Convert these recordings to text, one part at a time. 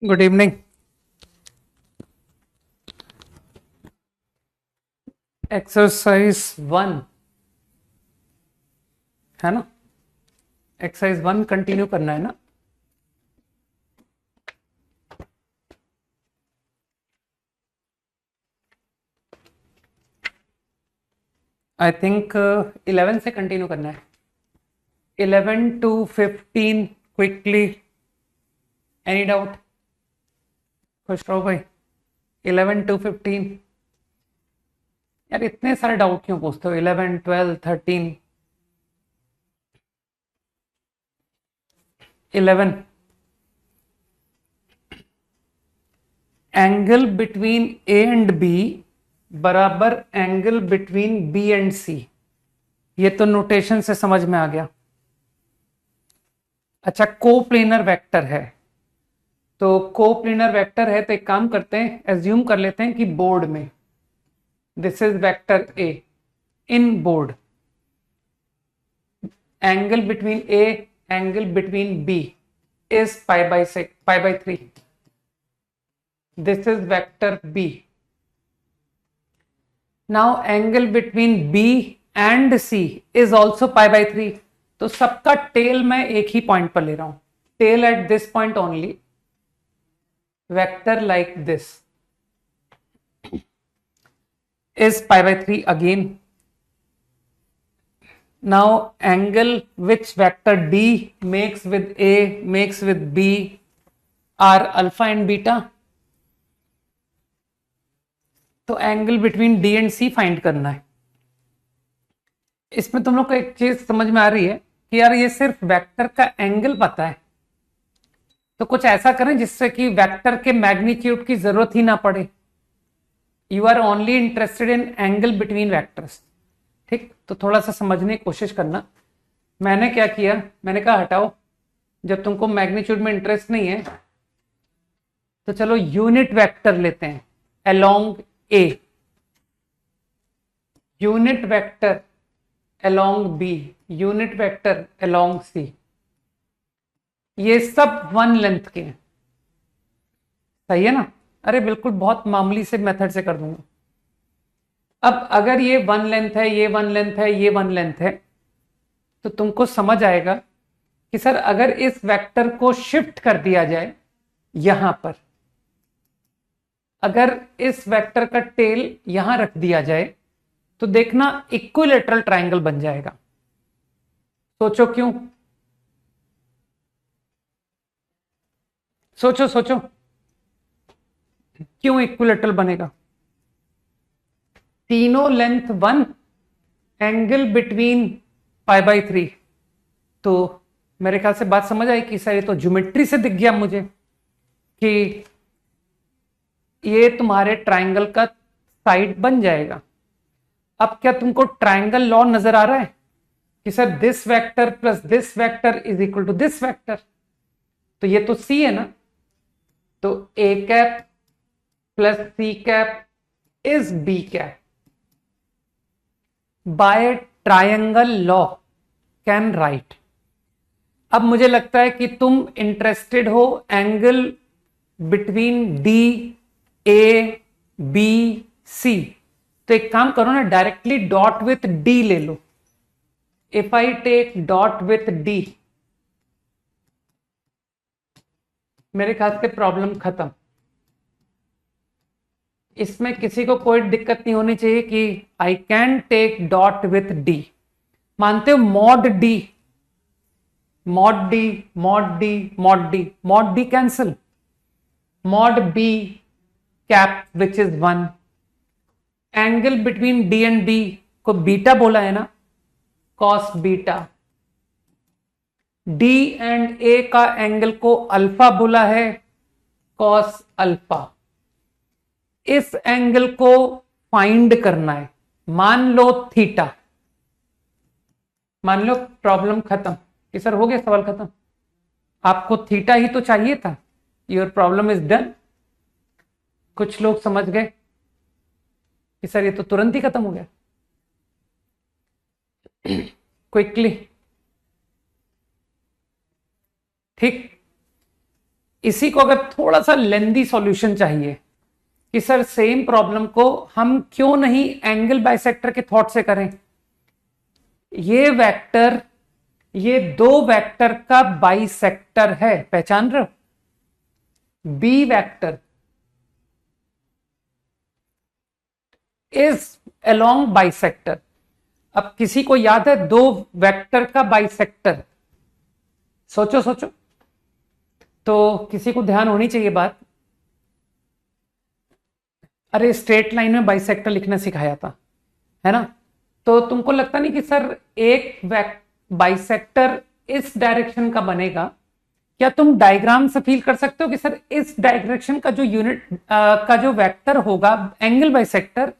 Good evening. Exercise 1 है ना। Exercise 1 continue करना है ना। आई थिंक 11 से कंटिन्यू करना है। 11 to 15 क्विकली। Any doubt? खुश रहो भाई। 11 to 15। यार इतने सारे डाउट क्यों पूछते हो? 11, 12, 13। 11। Angle between A and B बराबर angle between B and C. ये तो नोटेशन से समझ में आ गया। अच्छा, कोप्लेनर वेक्टर है तो कोप्लेनर वेक्टर है तो एक काम करते हैं, एज्यूम कर लेते हैं कि बोर्ड में this is vector A in board. Angle between A angle between B is pi by 3. This is vector b. Now angle between b and c is also pi by 3. तो सबका tell मैं एक ही point पर ले रहा हूं, tail at this point only. Vector like this is pi by 3 again. Now angle which vector d makes with a makes with b are alpha and beta. तो angle between D and C find करना है। इसमें तुम लोग को एक चीज समझ में आ रही है कि यार ये सिर्फ वेक्टर का एंगल पता है, तो कुछ ऐसा करें जिससे कि वेक्टर के मैग्नीट्यूड की जरूरत ही ना पड़े। You are only interested in angle between vectors. ठीक, तो थोड़ा सा समझने की कोशिश करना। मैंने क्या किया, मैंने कहा हटाओ, जब तुमको मैग्नीट्यूड में इंटरेस्ट नहीं है तो चलो यूनिट वेक्टर लेते हैं along A, unit vector along B, unit vector along C. ये सब वन लेंथ के हैं, सही है ना? अरे बिल्कुल, बहुत मामूली से मेथड से कर दूंगा। अब अगर ये वन लेंथ है, ये वन लेंथ है, ये वन लेंथ है, तो तुमको समझ आएगा कि सर अगर इस वेक्टर को शिफ्ट कर दिया जाए यहां पर, अगर इस वेक्टर का टेल यहां रख दिया जाए तो देखना इक्विलेटरल ट्रायंगल बन जाएगा। सोचो क्यों, सोचो सोचो क्यों इक्विलेटरल बनेगा? तीनों length one, angle between pi by 3। तो मेरे ख्याल से बात समझ आई कि सर ये तो ज्योमेट्री से दिख गया मुझे कि ये तुम्हारे ट्रायंगल का साइड बन जाएगा। अब क्या तुमको ट्रायंगल लॉ नजर आ रहा है कि sir this vector plus this vector is equal to this vector? तो ये तो सी है ना, तो A cap plus C cap is B cap by triangle law can write. अब मुझे लगता है कि तुम इंटरेस्टेड हो angle between D A B C, तो एक काम करो ना, डायरेक्टली डॉट विथ डी ले लो। If I take dot with D, मेरे ख्याल से प्रॉब्लम खत्म। इसमें किसी को कोई दिक्कत नहीं होनी चाहिए कि I can take dot with D. मानते हो mod D, mod D, mod D, mod D, mod D cancel, mod B cap which is 1। Angle between D and B को बीटा बोला है ना, cos beta. D and A का angle को alpha बोला है, कॉस अल्फा। इस angle को फाइंड करना है, मान लो थीटा। मान लो प्रॉब्लम खत्म कि सर हो गया, सवाल खत्म। आपको थीटा ही तो चाहिए था, योर प्रॉब्लम इज डन। कुछ लोग समझ गए कि सर ये तो तुरंत ही खत्म हो गया। क्विकली, ठीक। इसी को अगर थोड़ा सा लेंदी सॉल्यूशन चाहिए कि सर सेम प्रॉब्लम को हम क्यों नहीं एंगल बाइसेक्टर के थॉट से करें, ये वेक्टर, ये दो वेक्टर का बाइसेक्टर है, पहचान रहे हो, B vector is along bisector. अब किसी को याद है दो वेक्टर का बाइसेक्टर? सोचो सोचो, तो किसी को ध्यान होनी चाहिए बात। अरे स्ट्रेट लाइन में बाइसेक्टर लिखना सिखाया था, है ना? तो तुमको लगता नहीं कि सर एक बाइसेक्टर इस डायरेक्शन का बनेगा? क्या तुम डायग्राम से फील कर सकते हो कि सर इस डायरेक्शन का जो यूनिट का जो वेक्टर होगा एंगल बाइसेक्टर,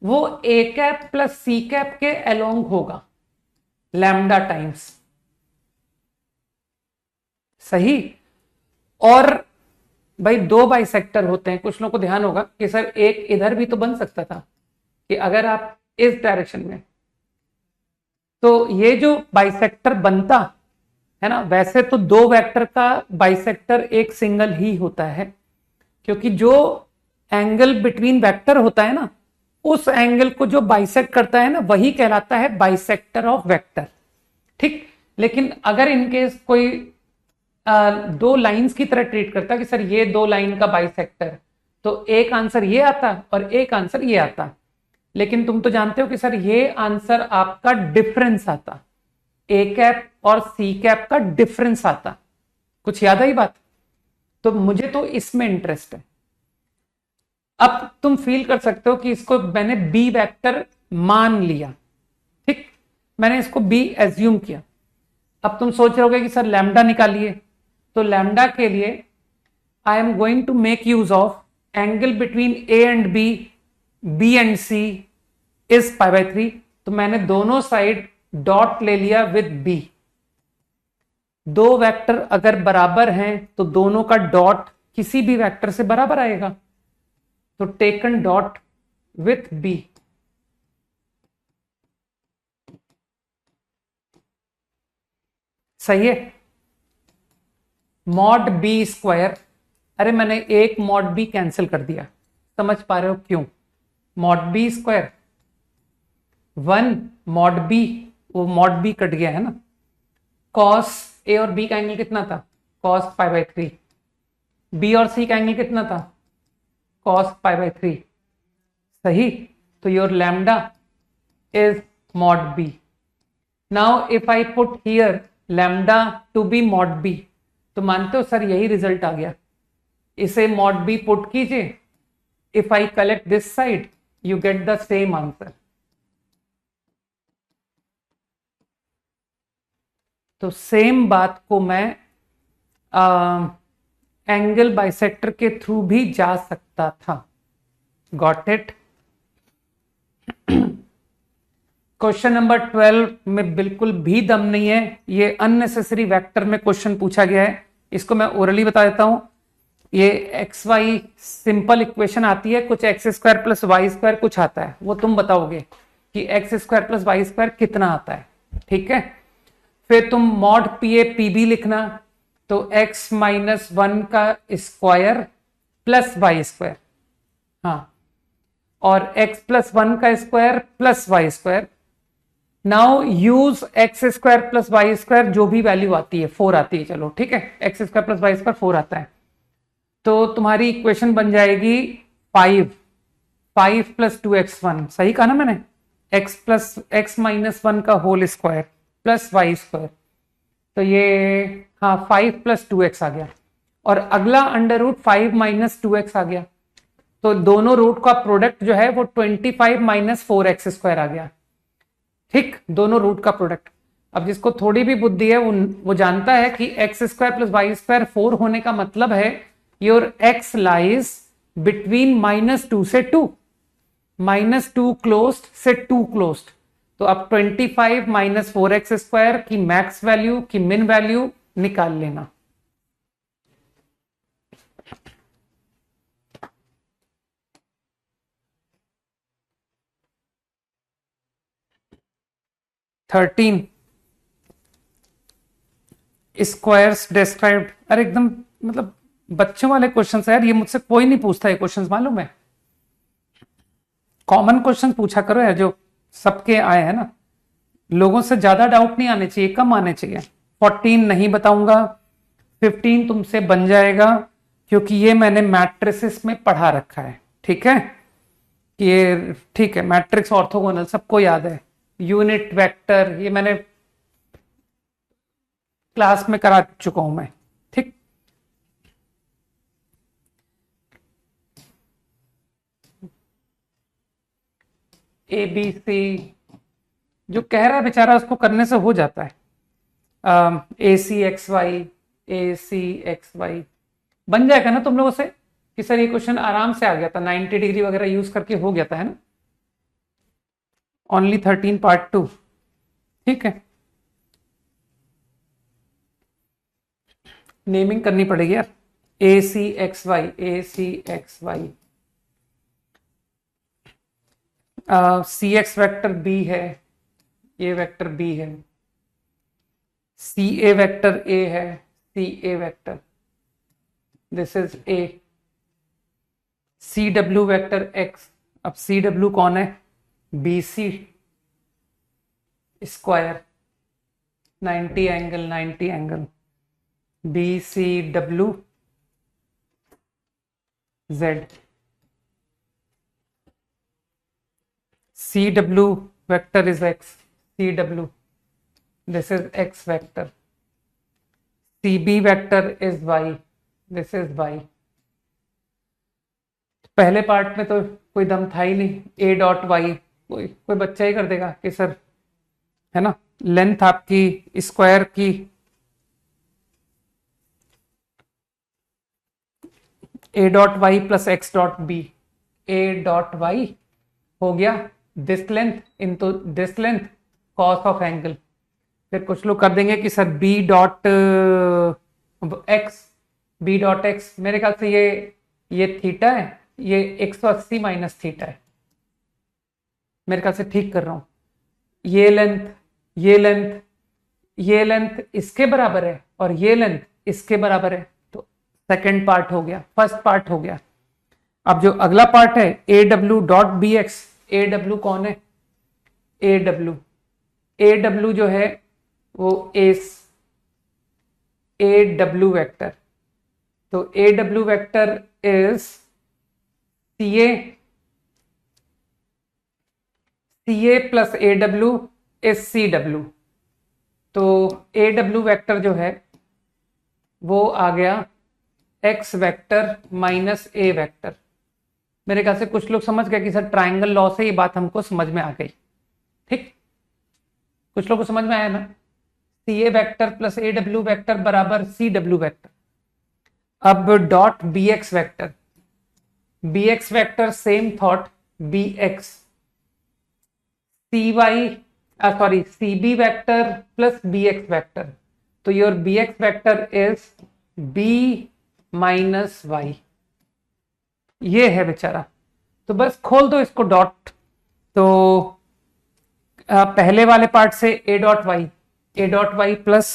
वो ए कैप प्लस सी कैप के अलोंग होगा, लैम्डा टाइम्स, सही? और भाई दो बाइसेक्टर होते हैं, कुछ लोगों को ध्यान होगा कि सर एक इधर भी तो बन सकता था, कि अगर आप इस डायरेक्शन में, तो ये जो बाइसेक्टर बनता है ना, वैसे तो दो वेक्टर का बाइसेक्टर एक सिंगल ही होता है, क्योंकि जो एंगल बिटवीन वेक्टर होता है ना, उस एंगल को जो बाइसेक्ट करता है ना, वही कहलाता है बाइसेक्टर ऑफ वेक्टर, ठीक? लेकिन अगर इनकेस कोई दो लाइंस की तरह ट्रीट करता कि सर ये दो लाइन का बाइसेक्टर, तो एक आंसर ये आता और एक आंसर ये आता। लेकिन तुम तो जानते हो कि सर ये आंसर आपका डिफरेंस आता, ए कैप और सी कैप का डिफरेंस आता। कुछ याद आई बात? तो मुझे तो इसमें इंटरेस्ट है। अब तुम फील कर सकते हो कि इसको मैंने बी वेक्टर मान लिया, ठीक, मैंने इसको बी एज्यूम किया। अब तुम सोच रहे होगे कि सर लैम्डा निकालिए, तो लैम्डा के लिए I am going to make use of angle between A and B and C is π/3। तो मैंने दोनों साइड डॉट ले लिया विद बी। दो वेक्टर अगर बराबर हैं तो दोनों का डॉट किसी भी वेक्टर से बराबर आएगा, तो टेकन डॉट विथ बी। सही है? मॉड बी स्क्वायर, अरे मैंने एक मॉड बी कैंसिल कर दिया, समझ पा रहे हो क्यों? Mod B square 1 mod B, वो मॉड बी कट गया है ना। कॉस ए और बी का एंगल कितना था? कॉस π/3। बी और सी का एंगल कितना था? कॉस π/3। सही? तो your lambda is mod B. Now if I put here lambda to be mod B, तो मानते हो सर यही रिजल्ट आ गया। इसे मॉड बी पुट कीजिए, if I collect this side you get the same answer. तो सेम बात को मैं एंगल बाइसेक्टर के थ्रू भी जा सकता था। Got it? क्वेश्चन नंबर 12 में बिल्कुल भी दम नहीं है, ये अननेसेसरी वेक्टर में क्वेश्चन पूछा गया है। इसको मैं ओरली बता देता हूं। ये एक्स वाई सिंपल इक्वेशन आती है, कुछ x square plus y square कुछ आता है, वो तुम बताओगे कि x square plus y square कितना आता है, ठीक है? फिर तुम mod P A P B लिखना, तो एक्स माइनस 1 का स्क्वायर प्लस वाई स्क्वायर, हाँ, और एक्स प्लस 1 का square plus y square. Now use x square plus y square, जो भी वैल्यू आती है 4 आती है, चलो ठीक है, x square plus y square 4 आता है, तो तुम्हारी इक्वेशन बन जाएगी 5 प्लस 2x1, सही कहा ना मैंने? एक्स प्लस एक्स माइनस 1 का whole square plus y square, तो ये हाँ 5 प्लस 2x आ गया, और अगला अंडर रूट 5 माइनस 2x आ गया, तो दोनों रूट का प्रोडक्ट जो है वो 25 माइनस 4x स्क्वायर आ गया, ठीक, दोनों रूट का प्रोडक्ट। अब जिसको थोड़ी भी बुद्धि है वो जानता है कि x square plus y square 4 होने का मतलब है योर एक्स लाइज बिटवीन -2 से 2, -2 क्लोज्ड से 2 क्लोज्ड। तो अब 25 माइनस 4x स्क्वायर की मैक्स वैल्यू की मिन वैल्यू निकाल लेना। थर्टीन स्क्वायर्स डिस्क्राइब्ड, अरे एकदम मतलब बच्चों वाले क्वेश्चन यार, ये मुझसे कोई नहीं पूछता ये क्वेश्चन, मालूम है। कॉमन क्वेश्चन पूछा करो यार, जो सबके आए हैं ना। लोगों से ज्यादा डाउट नहीं आने चाहिए, कम आने चाहिए। 14 नहीं बताऊंगा, 15 तुमसे बन जाएगा, क्योंकि ये मैंने मैट्रिसेस में पढ़ा रखा है। ठीक है, ये ठीक है, मैट्रिक्स ऑर्थोगोनल सबको याद है। यूनिट वेक्टर ये मैंने क्लास में करा चुका हूं मैं। ठीक, ए बी सी जो कह रहा है बेचारा, उसको करने से हो जाता है। ए सी एक्स वाई, ए सी एक्स वाई बन जाएगा ना तुम लोगों से कि सर ये क्वेश्चन आराम से आ गया था, 90 डिग्री वगैरह यूज करके हो गया था, है ना। Only 13 part 2। ठीक है, नेमिंग करनी पड़ेगी यार। ए सी एक्स वाई, ए सी एक्स वाई, सी एक्स वैक्टर बी है, ए वेक्टर बी है, सी ए वेक्टर ए है, C A vector, this is A, C W vector X. अब सी डब्ल्यू कौन है, B C square 90 angle 90 angle, B C W Z, C W vector is X, C W this is X vector, C B vector is Y, this is Y. पहले part में तो कोई दम था ही नहीं, ए dot Y कोई बच्चा ही कर देगा कि सर, है ना, लेंथ आपकी स्क्वायर की A dot Y plus x dot B, A dot y हो गया this length into this length cos of angle. फिर कुछ लोग कर देंगे कि sir B dot x, B dot x मेरे ख्याल से ये थीटा है, ये 180 माइनस थीटा है, मेरे ख्याल से ठीक कर रहा हूं। ये लेंथ, ये लेंथ, ये लेंथ इसके बराबर है और ये लेंथ इसके बराबर है, तो सेकेंड पार्ट हो गया, फर्स्ट पार्ट हो गया। अब जो अगला पार्ट है A W dot B x, A W कौन है, ए डब्ल्यू, ए डब्ल्यू जो है वो ए डब्ल्यू वेक्टर, तो A W vector is C A plus A W is C W, तो ए डब्ल्यू वेक्टर जो है वो आ गया X vector minus A vector. मेरे ख्याल से कुछ लोग समझ गए कि सर ट्राइंगल लॉ से ये बात हमको समझ में आ गई। ठीक, कुछ लोग को समझ में आया ना, C A vector plus A W vector बराबर सी डब्ल्यू वेक्टर। अब dot B X vector, B X vector same thought, B X C Y sorry C B vector plus B X vector, तो your B X vector is B minus Y, ये है बेचारा। तो बस खोल दो इसको डॉट, तो पहले वाले पार्ट से A dot Y plus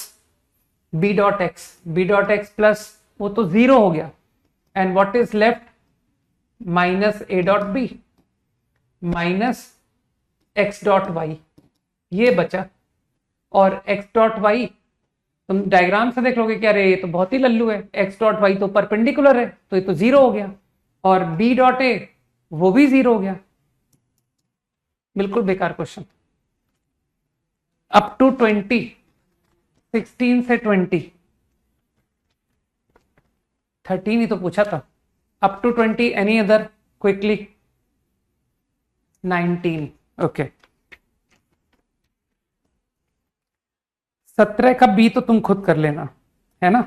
B dot X plus वो तो जीरो हो गया, and what is left minus A dot B minus X dot Y, ये बचा। और एक्स डॉट वाई तुम डायग्राम से देख लोगे कि अरे ये तो बहुत ही लल्लू है, एक्स डॉट वाई तो परपेंडिकुलर है, तो ये तो जीरो हो गया, और बी डॉट ए वो भी जीरो हो गया। बिल्कुल बेकार क्वेश्चन। अप टू 20, 16 से 20, 13 ही तो पूछा था। Up to 20 any other quickly, 19 okay. 17 का बी तो तुम खुद कर लेना, है ना।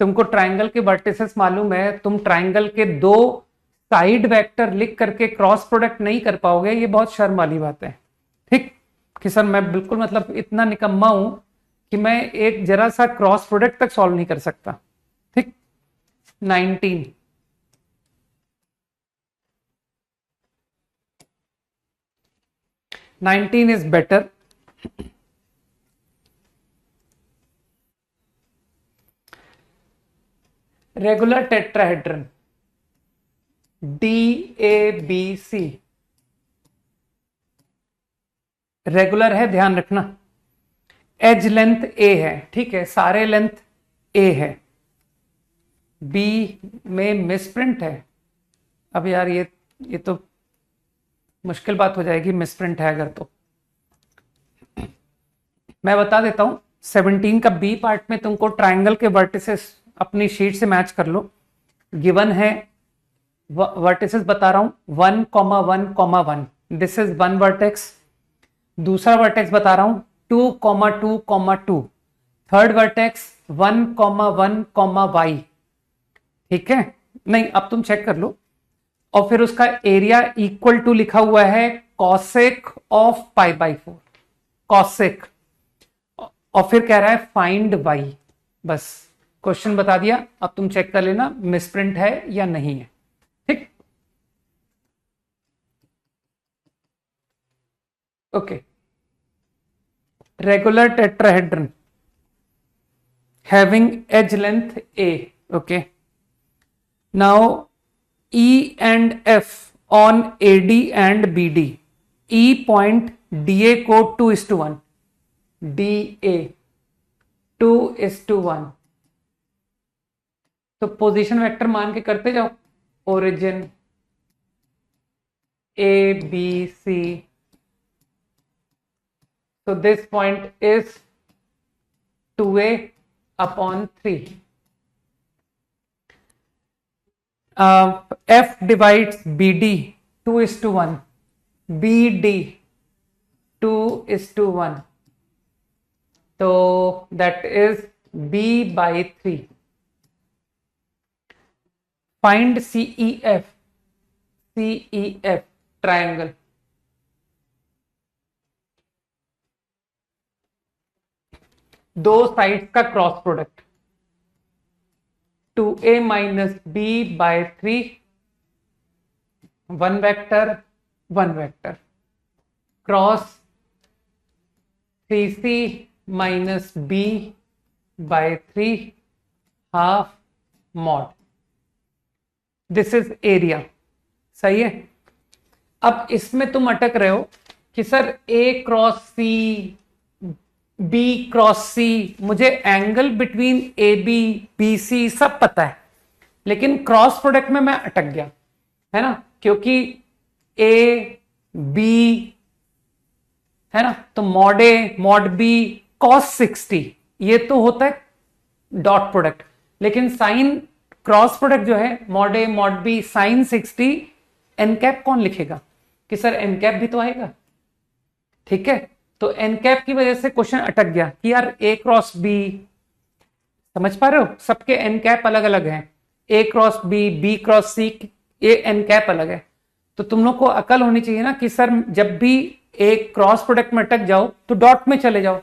तुमको ट्राइंगल के वर्टिसेस मालूम है, तुम ट्राइंगल के दो साइड वेक्टर लिख करके क्रॉस प्रोडक्ट नहीं कर पाओगे, ये बहुत शर्म वाली बात है। ठीक, कि सर मैं बिल्कुल मतलब इतना निकम्मा हूं कि मैं एक जरा सा क्रॉस प्रोडक्ट तक सॉल्व नहीं कर सकता। ठीक, 19 19 is better. Regular tetrahedron DABC regular है, ध्यान रखना। एज लेंथ A है, ठीक है, सारे लेंथ A है। B में मिसप्रिंट है। अब यार ये तो मुश्किल बात हो जाएगी, मिसप्रिंट है अगर तो। मैं बता देता हूं, 17 का बी पार्ट में तुमको ट्राइंगल के वर्टिसेस अपनी शीट से मैच कर लो। गिवन है वर्टिसेस बता रहा हूं 1,1,1, दिस इज वन वर्टेक्स। दूसरा वर्टेक्स बता रहा हूं 2,2,2, थर्ड वर्टेक्स 1,1,y, ठीक है। नहीं, अब तुम चेक कर लो। और फिर उसका एरिया इक्वल टू लिखा हुआ है कॉसेक ऑफ π/4, कॉसेक। और फिर कह रहा है फाइंड y। बस क्वेश्चन बता दिया, अब तुम चेक कर लेना मिसप्रिंट है या नहीं है, ठीक। Okay, regular tetrahedron having edge length A, okay. Now E and F on AD and BD, E point DA को 2:1, DA 2:1, तो पोजीशन वेक्टर मान के करते जाओ। Origin ABC, so this point is 2A/3. F divides BD 2:1, BD 2:1, so that is B/3. Find CEF, CEF triangle। दो sides का cross product 2A - B/3, one vector cross 3C - B/3 half mod. This is area, सही है। अब इसमें तुम अटक रहे हो कि sir A cross C, B cross C, मुझे एंगल बिटवीन AB BC सब पता है, लेकिन क्रॉस प्रोडक्ट में मैं अटक गया, है ना, क्योंकि A B है ना, तो mod A mod B cos 60 ये तो होता है डॉट प्रोडक्ट, लेकिन साइन क्रॉस प्रोडक्ट जो है mod A mod B sine 60 N cap कौन लिखेगा कि सर एन कैप भी तो आएगा, ठीक है। तो एन कैप की वजह से क्वेश्चन अटक गया कि यार A क्रॉस B, समझ पा रहे हो, सबके एन कैप अलग अलग हैं, A cross B, B cross C, ये एन कैप अलग है। तो तुम लोग को अकल होनी चाहिए ना कि सर जब भी एक क्रॉस प्रोडक्ट में अटक जाओ तो डॉट में चले जाओ।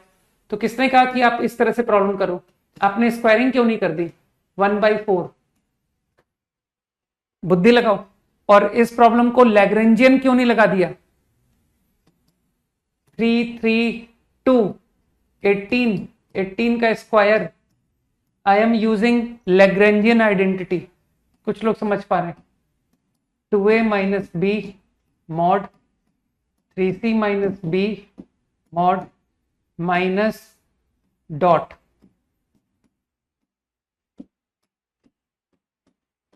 तो किसने कहा कि आप इस तरह से प्रॉब्लम करो, आपने स्क्वायरिंग क्यों नहीं कर दी 1/4, बुद्धि लगाओ। और इस प्रॉब्लम को लैग्रेंजियन क्यों नहीं लगा दिया 3 3 2 18, 18 का square. I am using Lagrangian identity, कुछ लोग समझ पा रहे हैं। 2A - B mod 3C - B mod minus dot.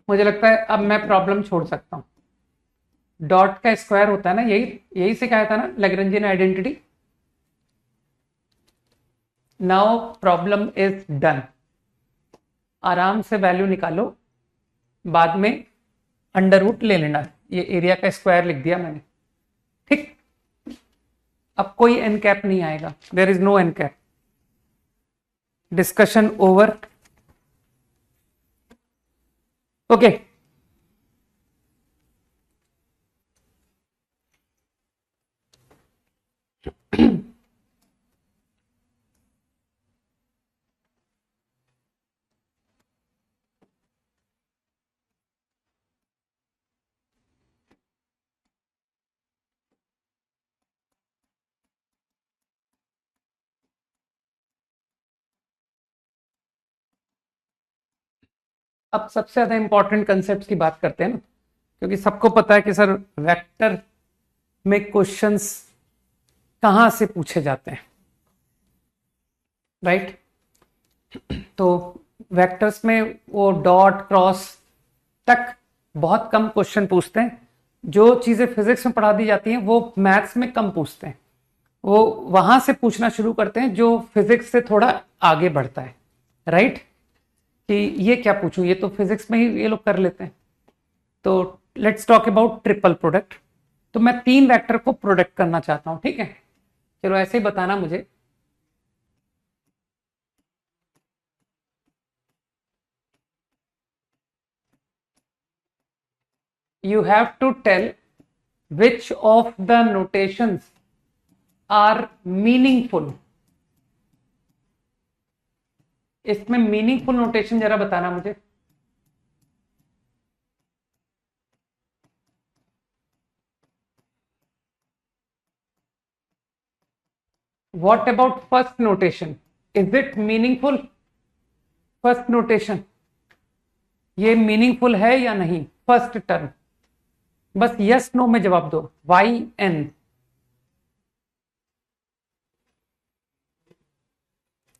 मुझे लगता है अब मैं प्रॉब्लम छोड़ सकता हूं। डॉट का स्क्वायर होता है ना, यही सिखाया था ना Lagrangian identity. Now problem is done, आराम से वैल्यू निकालो, बाद में अंडर रूट ले लेना। ये एरिया का स्क्वायर लिख दिया मैंने, ठीक। अब कोई एन कैप नहीं आएगा, there is no N cap. Discussion over, okay. अब सबसे ज्यादा इंपॉर्टेंट कंसेप्ट की बात करते हैं ना, क्योंकि सबको पता है कि सर वेक्टर में क्वेश्चंस कहां से पूछे जाते हैं, राइट। तो वेक्टर्स में वो डॉट क्रॉस तक बहुत कम क्वेश्चन पूछते हैं। जो चीजें फिजिक्स में पढ़ा दी जाती हैं वो मैथ्स में कम पूछते हैं। वो वहां से पूछना शुरू करते हैं जो फिजिक्स से थोड़ा आगे बढ़ता है, राइट। कि ये क्या पूछूं, ये तो फिजिक्स में ही ये लोग कर लेते हैं। तो let's talk about triple product. तो मैं 3 वेक्टर को प्रोडक्ट करना चाहता हूं, ठीक है। चलो ऐसे ही बताना मुझे। You have to tell which of the notations are meaningful. इसमें मीनिंगफुल नोटेशन जरा बताना मुझे। What about first notation? Is it meaningful? First notation ये मीनिंगफुल है या नहीं? फर्स्ट टर्म, बस यस नो में जवाब दो। वाई एन,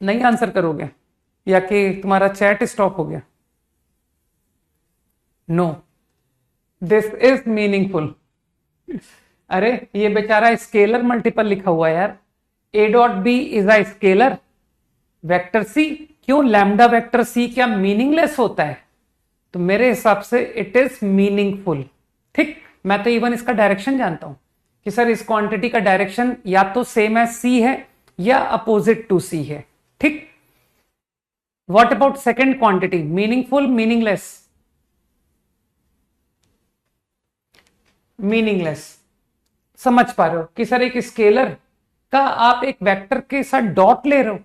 नहीं आंसर करोगे या कि तुम्हारा चैट स्टॉप हो गया? No, this is meaningful. अरे ये बेचारा स्केलर मल्टीपल लिखा हुआ है यार। A dot B is a scalar. Vector C, क्यों लैम्डा वेक्टर सी क्या मीनिंगलेस होता है? तो मेरे हिसाब से इट इज मीनिंगफुल। ठीक, मैं तो इवन इसका डायरेक्शन जानता हूं कि सर इस क्वांटिटी का डायरेक्शन या तो सेम एज सी है या अपोजिट टू सी है। ठीक, what about second quantity, meaningful meaningless? Meaningless. समझ पा रहे हो कि सर एक स्केलर का आप एक वेक्टर के साथ डॉट ले रहे हो,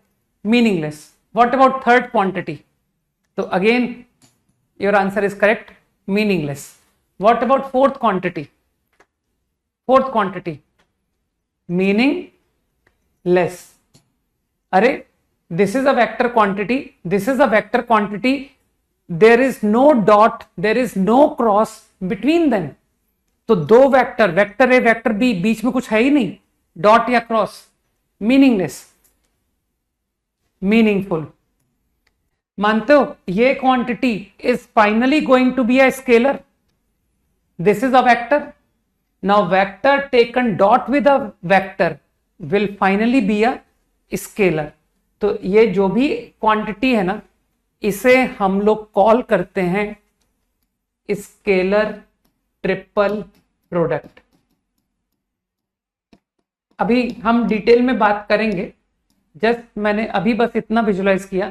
meaningless. What about third quantity? तो again your answer is correct, meaningless. What about fourth quantity? Fourth quantity meaningless. अरे this is a vector quantity, this is a vector quantity, there is no dot, there is no cross between them. तो दो vector, vector A vector B, बीच में कुछ है ही नहीं, dot या cross, meaningless. Meaningful मानते हो? ये quantity is finally going to be a scalar, this is a vector. Now vector taken dot with a vector will finally be a scalar. तो ये जो भी क्वांटिटी है ना, इसे हम लोग कॉल करते हैं स्केलर ट्रिपल प्रोडक्ट। अभी हम डिटेल में बात करेंगे, जस्ट मैंने अभी बस इतना विजुलाइज किया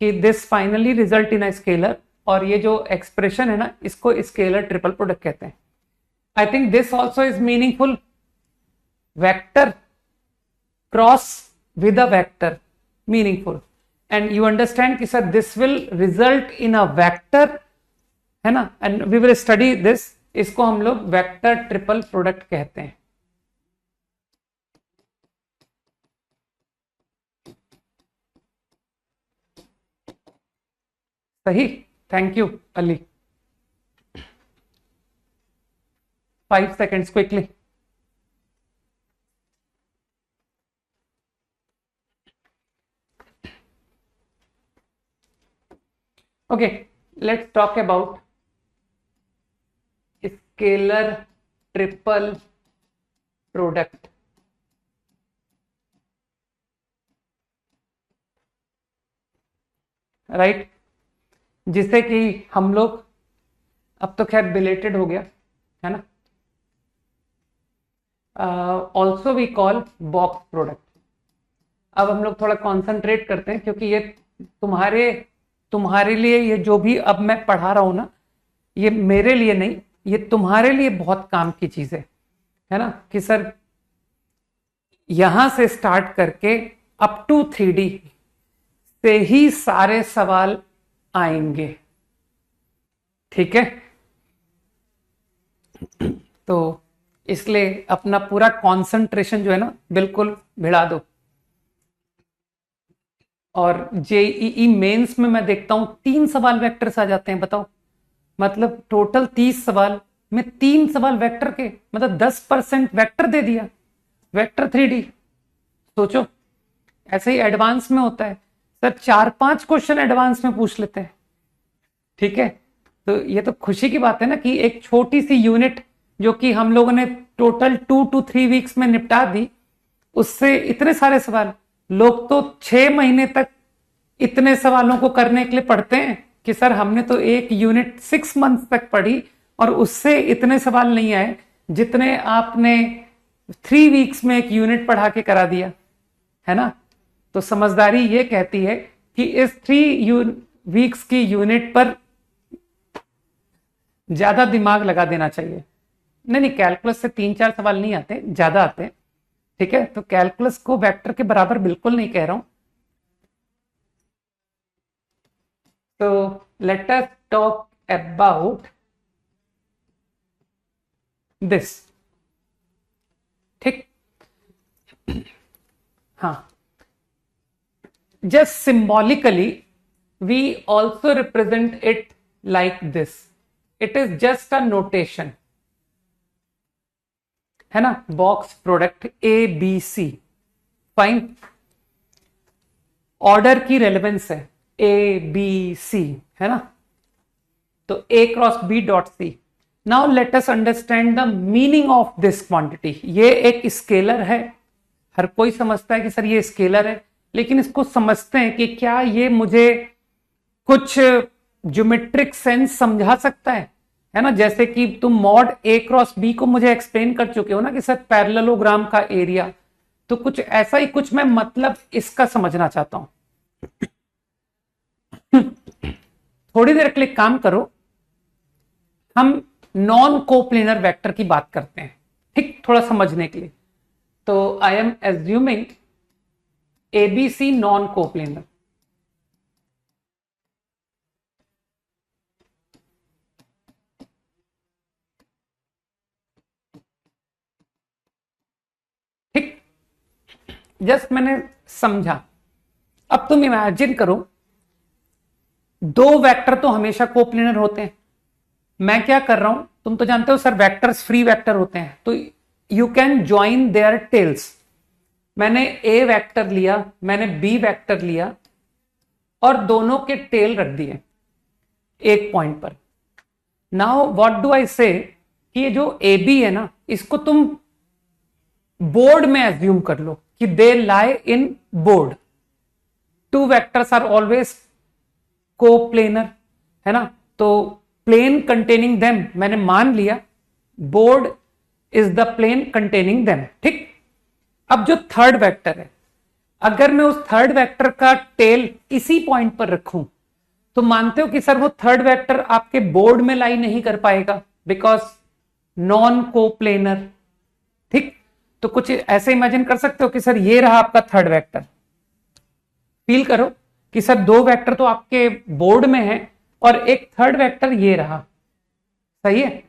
कि this finally result in a scalar, और ये जो एक्सप्रेशन है ना, इसको स्केलर ट्रिपल प्रोडक्ट कहते हैं। I think this also is meaningful. Vector cross with a vector, meaningful. And you understand कि sir this will result in a vector, है ना, and we will study this. इसको हम लोग वेक्टर ट्रिपल प्रोडक्ट कहते हैं। सही, thank you Ali. 5 seconds quickly. Okay, let's talk about scalar triple product. Right, जिसे कि हम लोग, अब तो खैर बिलेटेड हो गया है ना, also we call box product. अब हम लोग थोड़ा कॉन्सेंट्रेट करते हैं, क्योंकि ये तुम्हारे तुम्हारे लिए, ये जो भी अब मैं पढ़ा रहा हूं ना, ये मेरे लिए नहीं, ये तुम्हारे लिए बहुत काम की चीज है ना, कि सर यहां से स्टार्ट करके अप टू 3D से ही सारे सवाल आएंगे। ठीक है, तो इसलिए अपना पूरा कंसंट्रेशन जो है ना, बिल्कुल भिड़ा दो। और जेईई मेंस में मैं देखता हूं 3 सवाल वेक्टर्स आ जाते हैं। बताओ, मतलब टोटल 30 सवाल में 3 सवाल वेक्टर के, मतलब 10% वेक्टर दे दिया, वेक्टर 3D। सोचो, ऐसे ही एडवांस में होता है सर, 4-5 क्वेश्चन एडवांस में पूछ लेते हैं। ठीक है, तो ये तो खुशी की बात है ना कि एक छोटी सी यूनिट जो कि हम लोगों ने टोटल 2 to 3 वीक्स में निपटा दी, उससे इतने सारे सवाल। लोग तो 6 महीने तक इतने सवालों को करने के लिए पढ़ते हैं कि सर हमने तो एक यूनिट 6 मंथ तक पढ़ी और उससे इतने सवाल नहीं आए जितने आपने 3 वीक्स में एक यूनिट पढ़ा के करा दिया है ना। तो समझदारी ये कहती है कि इस 3 वीक्स की यूनिट पर ज्यादा दिमाग लगा देना चाहिए। नहीं, कैलकुलस से 3-4 सवाल नहीं आते, ज्यादा आते हैं। ठीक है, तो कैलकुलस को वेक्टर के बराबर बिल्कुल नहीं कह रहा हूं। तो let us talk about this. ठीक, हाँ, just symbolically we also represent it like this. It is just a notation, है ना। Box product A B C, fine. Order की रेलेवेंस है ए बी सी, है ना। तो A cross B dot C. Now let us understand the meaning of this quantity. ये एक scalar है, हर कोई समझता है कि सर ये स्केलर है, लेकिन इसको समझते हैं कि क्या ये मुझे कुछ ज्योमेट्रिक सेंस समझा सकता है ना। जैसे कि तुम मॉड ए क्रॉस बी को मुझे एक्सप्लेन कर चुके हो ना कि सर पैरेललोग्राम का एरिया, तो कुछ ऐसा ही कुछ मैं मतलब इसका समझना चाहता हूं। थोड़ी देर के लिए काम करो, हम नॉन कोप्लेनर वेक्टर की बात करते हैं, ठीक, थोड़ा समझने के लिए। तो I am assuming ABC non coplanar. ठीक, जस्ट मैंने समझा। अब तुम इमेजिन करो, 2 वेक्टर तो हमेशा कोप्लेनर होते हैं। मैं क्या कर रहा हूं, तुम तो जानते हो सर वेक्टर्स फ्री वेक्टर होते हैं, तो you can join there tales. मैंने ए वेक्टर लिया, मैंने बी वेक्टर लिया और दोनों के टेल रख दिए एक पॉइंट पर। नाउ व्हाट डू आई से कि ये जो ए बी है ना, इसको तुम बोर्ड में एज्यूम कर लो कि they lie in board. 2 vectors are always coplanar, है ना। तो प्लेन कंटेनिंग देम मैंने मान लिया, board is the plane containing them. ठीक, अब जो थर्ड वेक्टर है, अगर मैं उस थर्ड वेक्टर का टेल इसी पॉइंट पर रखूं, तो मानते हो कि सर वो थर्ड वेक्टर आपके बोर्ड में लाई नहीं कर पाएगा, बिकॉज नॉन कोप्लेनर। ठीक, तो कुछ ऐसे इमेजिन कर सकते हो कि सर ये रहा आपका थर्ड वेक्टर। फील करो कि सर 2 वेक्टर तो आपके बोर्ड में है और एक थर्ड वेक्टर ये रहा, सही है।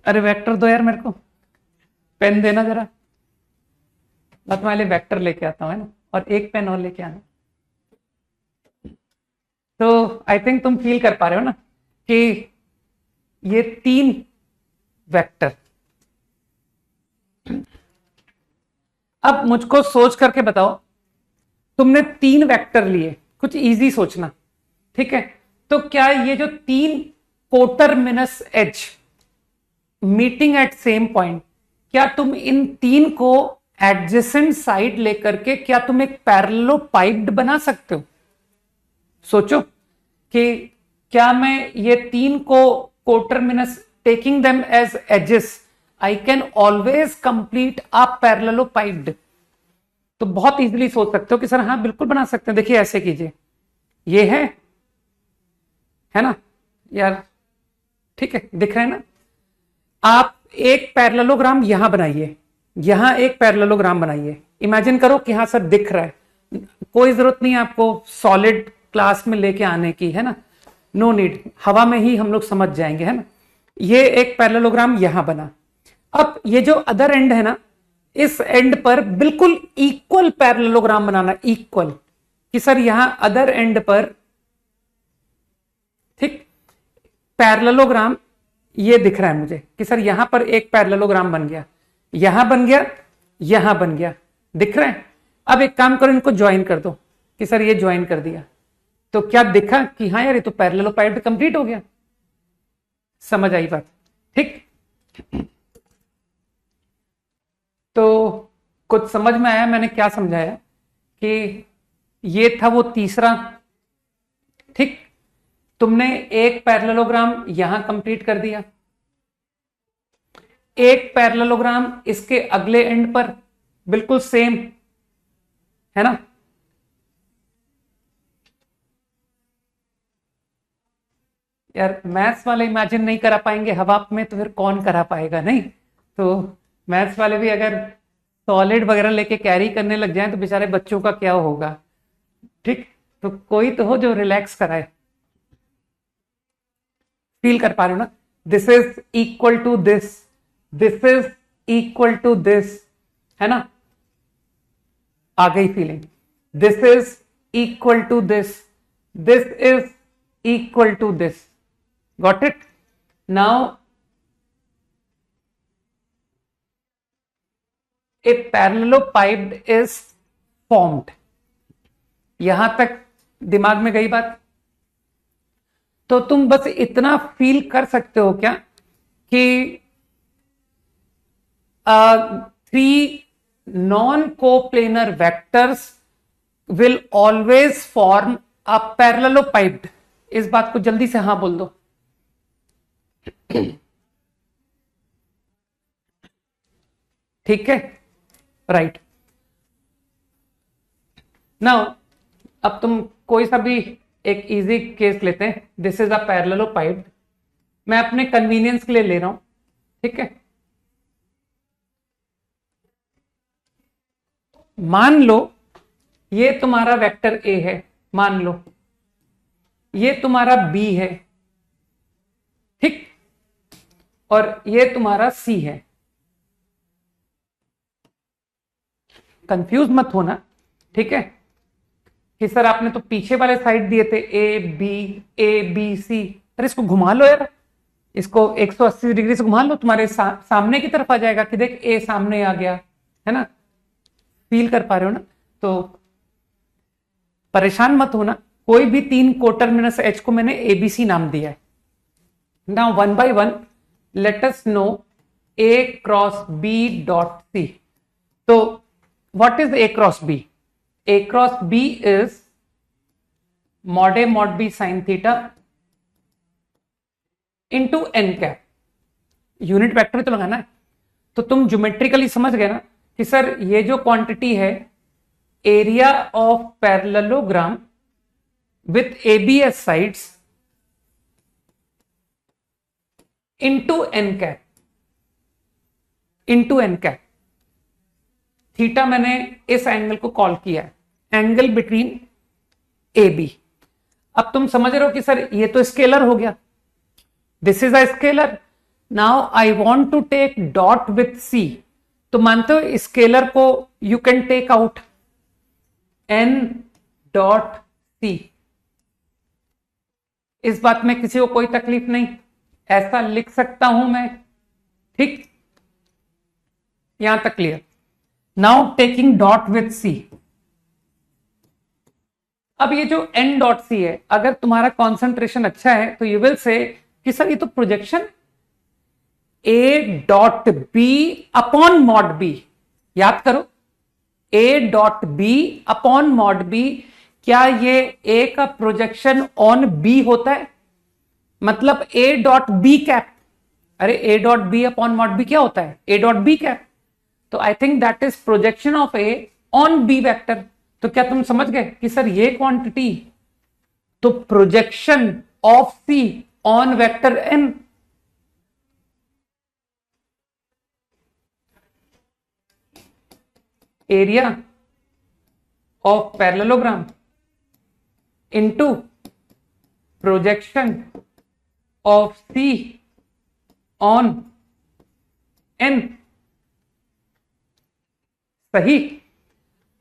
अरे वेक्टर दो यार, मेरे को पेन देना जरा, मैं तुम्हारे लिए वेक्टर लेके आता हूं, है ना, और एक पेन और लेके आना। तो आई थिंक तुम फील कर पा रहे हो ना कि ये 3 वेक्टर। अब मुझको सोच करके बताओ, तुमने 3 वेक्टर लिए, कुछ इजी सोचना, ठीक है। तो क्या ये जो 3 coterminous as meeting at same point, क्या तुम इन 3 को एडजेसेंट साइड लेकर के क्या तुम एक पैरेललोपाइड बना सकते हो? सोचो कि क्या मैं ये 3 को coterminous taking them as edges, I can always complete a parallelepiped. तो बहुत इजीली सोच सकते हो कि सर हाँ बिल्कुल बना सकते हैं। देखिए ऐसे कीजिए, ये है ना यार, ठीक है, दिख रहा है ना। आप एक पैरेललोग्राम यहां बनाइए, यहां एक पैरेललोग्राम बनाइए। इमेजिन करो कि हाँ सर दिख रहा है, कोई जरूरत नहीं आपको सॉलिड क्लास में लेके आने की, है ना, नो नीड, हवा में ही हम लोग समझ जाएंगे, है ना। ये एक पैरेललोग्राम यहां बना। अब ये जो अदर एंड है ना, इस एंड पर बिल्कुल इक्वल पैरेललोग्राम बनाना, इक्वल, कि सर यहां अदर एंड पर, ठीक, पैरेललोग्राम ये दिख रहा है मुझे कि सर यहां पर एक पैरेललोग्राम बन गया, यहां बन गया, यहां बन गया, दिख रहा है। अब एक काम करो, इनको ज्वाइन कर दो कि सर ये ज्वाइन कर दिया, तो क्या दिखा कि हाँ यार ये तो पैरेललोपाइड कंप्लीट हो गया। समझ आई बात, ठीक। तो कुछ समझ में आया मैंने क्या समझाया, कि ये था वो तीसरा, ठीक। तुमने एक पैरेललोग्राम यहां कंप्लीट कर दिया, एक पैरेललोग्राम इसके अगले एंड पर बिल्कुल सेम, है ना। यार मैथ्स वाले इमेजिन नहीं करा पाएंगे हवा में, तो फिर कौन करा पाएगा, नहीं। तो मैथ्स वाले भी अगर सॉलिड वगैरह लेके कैरी करने लग जाएं तो बेचारे बच्चों का क्या होगा, ठीक। तो कोई तो हो जो रिलैक्स कराए। फील कर पा रहे हो ना, this is equal to this, this is equal to this, है ना, आ गई feeling. This is equal to this is equal to this, got it. Now a parallelepiped is formed, यहां तक दिमाग में गई बात। तो तुम बस इतना फील कर सकते हो क्या कि three non coplanar vectors will always form a parallelepiped. इस बात को जल्दी से हाँ बोल दो। ठीक है, राइट। नाउ अब तुम कोई सा भी एक इजी केस लेते हैं, दिस इज अ पैरेललोपाइप्ड, मैं अपने कन्वीनियंस के लिए ले रहा हूं, ठीक है। मान लो ये तुम्हारा वेक्टर ए है, मान लो ये तुम्हारा बी है, ठीक, और ये तुम्हारा सी है। कंफ्यूज मत होना, ठीक है, कि सर आपने तो पीछे वाले साइड दिए थे ए बी सी, अरे इसको घुमा लो यार, इसको 180 डिग्री से घुमा लो, तुम्हारे सामने की तरफ आ जाएगा कि देख ए सामने आ गया, है ना। फील कर पा रहे हो ना। तो परेशान मत होना, कोई भी तीन कोटर्मिनस एच को मैंने एबीसी नाम दिया है। Now one by one let us know A cross B dot C. तो what is A cross B? A cross B is mod A mod B sin theta into N cap. Unit vector तो लगाना है। तो तुम geometrically समझ गए ना कि सर ये जो क्वांटिटी है area of parallelogram with ABS sides into N cap, into N cap. Theta मैंने इस एंगल को कॉल किया है, एंगल बिटवीन ए बी। अब तुम समझ रहे हो कि सर ये तो स्केलर हो गया, this is a scalar. Now I want to take dot with C. तो मानते हो स्केलर को you can take out N dot C. इस बात में किसी को कोई तकलीफ नहीं, ऐसा लिख सकता हूं मैं, ठीक, यहां तक clear. Now taking dot with C. अब ये जो एन डॉट सी है, अगर तुम्हारा कॉन्सेंट्रेशन अच्छा है तो यू विल से कि सर ये तो projection A dot B upon mod B. याद करो, A dot B upon mod B, क्या ये ए का प्रोजेक्शन ऑन बी होता है? मतलब ए डॉट बी कैप। अरे A dot B upon mod B क्या होता है? A dot B cap. तो I think that is projection of A on B vector. तो क्या तुम समझ गए कि सर ये क्वांटिटी तो projection of C on vector N. Area of parallelogram into projection of C on N. सही।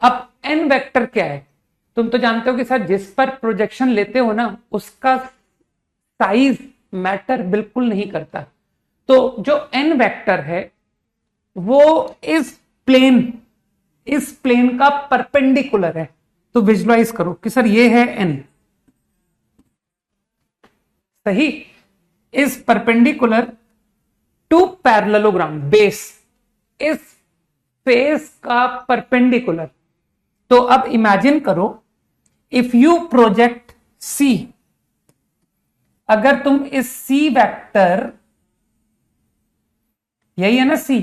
अब एन वेक्टर क्या है? तुम तो जानते हो कि सर जिस पर प्रोजेक्शन लेते हो ना उसका साइज मैटर बिल्कुल नहीं करता। तो जो एन वेक्टर है वो इस प्लेन का परपेंडिकुलर है। तो विजुलाइज करो कि सर ये है एन, सही, is perpendicular to parallelogram base, इस फेस का परपेंडिकुलर। तो अब इमेजिन करो, इफ यू प्रोजेक्ट सी, अगर तुम इस सी वेक्टर, यही है ना सी,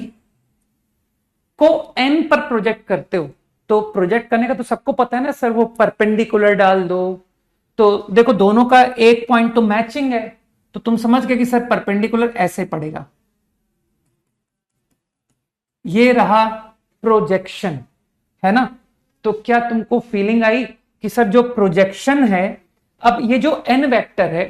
को एन पर प्रोजेक्ट करते हो, तो प्रोजेक्ट करने का तो सबको पता है ना सर, वो परपेंडिकुलर डाल दो। तो देखो दोनों का एक पॉइंट तो मैचिंग है, तो तुम समझ गए कि सर परपेंडिकुलर ऐसे पड़ेगा। ये रहा प्रोजेक्शन, है ना। तो क्या तुमको फीलिंग आई कि सर जो प्रोजेक्शन है, अब ये जो एन वेक्टर है,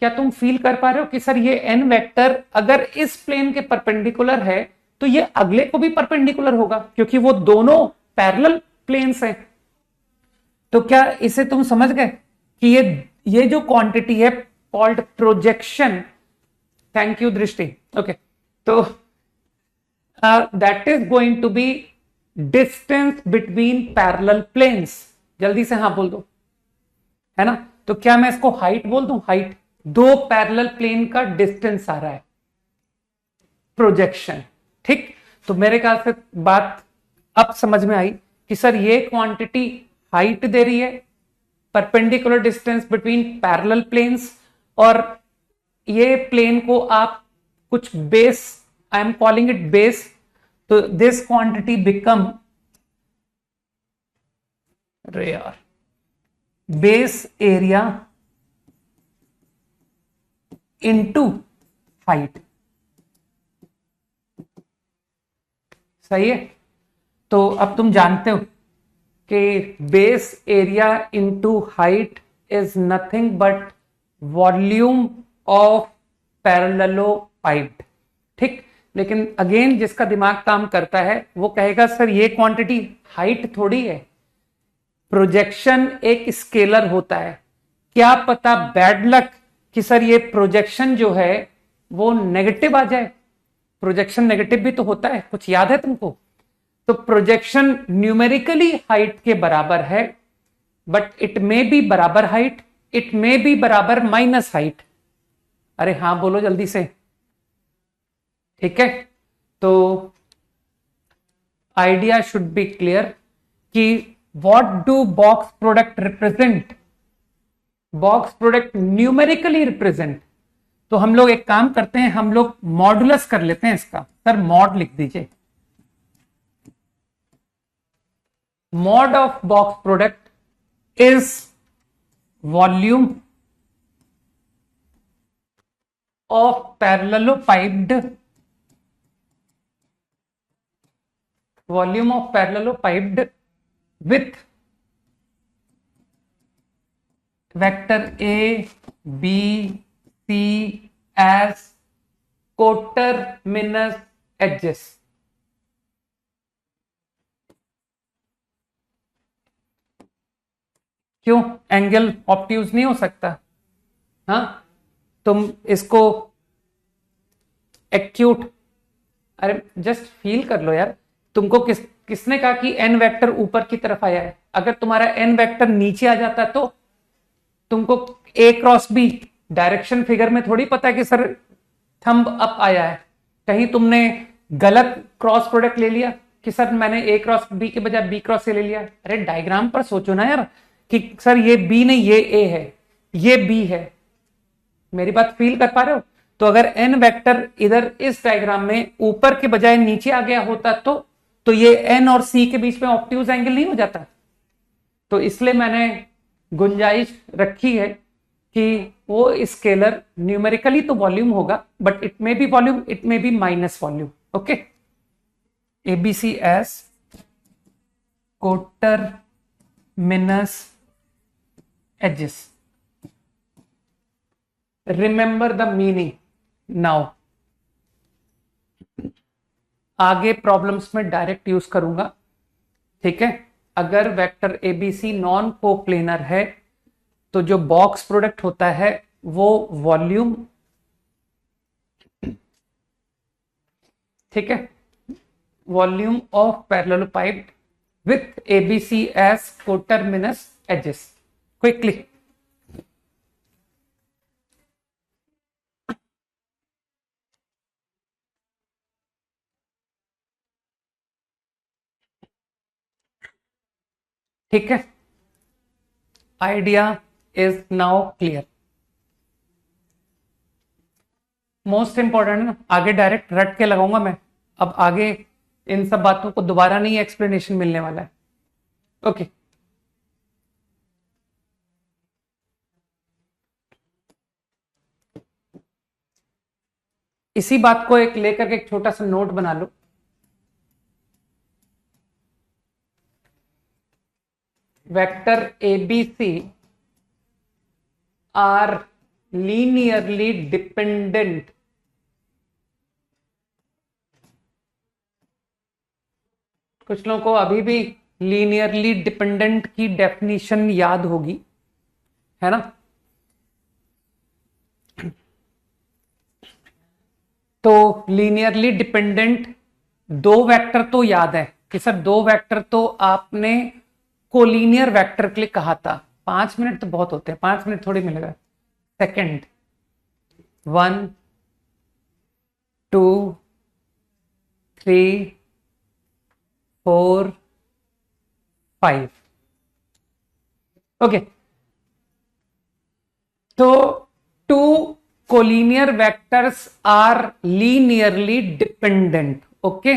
क्या तुम फील कर पा रहे हो कि सर ये एन वेक्टर अगर इस प्लेन के परपेंडिकुलर है तो ये अगले को भी परपेंडिकुलर होगा, क्योंकि वो दोनों पैरेलल प्लेन्स हैं। तो क्या इसे तुम समझ गए कि ये जो क्वांटिटी है called projection. Thank you Drishti. Okay, तो that is going to be distance between parallel planes. जल्दी से हाँ बोल दो, है ना। तो क्या मैं इसको हाइट बोल दूं? हाइट, दो पैरेलल प्लेन का डिस्टेंस आ रहा है, प्रोजेक्शन। ठीक, तो मेरे ख्याल से बात अब समझ में आई कि सर ये क्वांटिटी हाइट दे रही है, perpendicular distance between parallel planes, और ये प्लेन को आप कुछ base, I am calling it base, तो this quantity become rare base area into height. सही है। तो अब तुम जानते हो कि base area into height is nothing but volume of parallelepiped. ठीक, लेकिन अगेन जिसका दिमाग काम करता है वो कहेगा सर ये क्वांटिटी हाइट थोड़ी है, प्रोजेक्शन एक स्केलर होता है। क्या पता बैड लक कि सर ये प्रोजेक्शन जो है वो नेगेटिव आ जाए। प्रोजेक्शन नेगेटिव भी तो होता है, कुछ याद है तुमको? तो प्रोजेक्शन न्यूमेरिकली हाइट के बराबर है, बट इट मे बी बराबर हाइट, इट मे बी बराबर माइनस हाइट। अरे हां बोलो जल्दी से। ठीक है, तो आइडिया शुड बी क्लियर कि what do box product represent. Box product numerically represent. तो हम लोग एक काम करते हैं, हम लोग मॉडुलस कर लेते हैं इसका। सर मॉड लिख दीजिए, mod of box product is volume of parallelepiped, volume of parallelepiped with vector A B C as coterminous edges. क्यों? एंगल ऑब्ट्यूज नहीं हो सकता? हाँ, तुम इसको एक्यूट, अरे जस्ट फील कर लो यार। तुमको किसने कहा कि एन वेक्टर ऊपर की तरफ आया है? अगर तुम्हारा एन वेक्टर नीचे आ जाता तो तुमको ए क्रॉस बी डायरेक्शन फिगर में थोड़ी पता है कि सर थंब अप आया है। कहीं तुमने गलत क्रॉस प्रोडक्ट ले लिया कि सर मैंने ए क्रॉस बी के बजाय बी क्रॉस से ले लिया। अरे डायग्राम पर सोचो ना यार कि सर ये बी नहीं, ये ए है, ये बी है। मेरी बात फील कर पा रहे हो? तो अगर एन वेक्टर इधर इस डायग्राम में ऊपर के बजाय नीचे आ गया होता तो ये एन और सी के बीच में ऑब्ट्यूज एंगल नहीं हो जाता। तो इसलिए मैंने गुंजाइश रखी है कि वो स्केलर न्यूमेरिकली तो वॉल्यूम होगा, but it may be volume, it may be minus volume. Okay, ABC as coterminous edges. Remember the meaning now. आगे प्रॉब्लम्स में डायरेक्ट यूज करूंगा, ठीक है, अगर वेक्टर एबीसी नॉन कोप्लेनर है तो जो बॉक्स प्रोडक्ट होता है वो वॉल्यूम, ठीक है, volume of parallelepiped with ABC as coterminous edges. Quickly, ठीक है, idea is now clear. Most important ना, आगे डायरेक्ट रट के लगाऊंगा मैं, अब आगे इन सब बातों को दोबारा नहीं एक्सप्लेनेशन मिलने वाला है। ओके, इसी बात को एक लेकर के एक छोटा सा नोट बना लो। Vector ABC are linearly dependent कुछ लोगों को अभी भी लीनियरली डिपेंडेंट की डेफिनेशन याद होगी, है ना? तो लीनियरली डिपेंडेंट दो वेक्टर तो याद है कि सर दो वेक्टर तो आपने कोलिनियर वेक्टर के लिए कहा था। 5 मिनट तो बहुत होते हैं, 5 मिनट थोड़ी मिलेगा। सेकंड, 1 2 3 4 5। ओके, तो two collinear vectors are linearly dependent. Okay,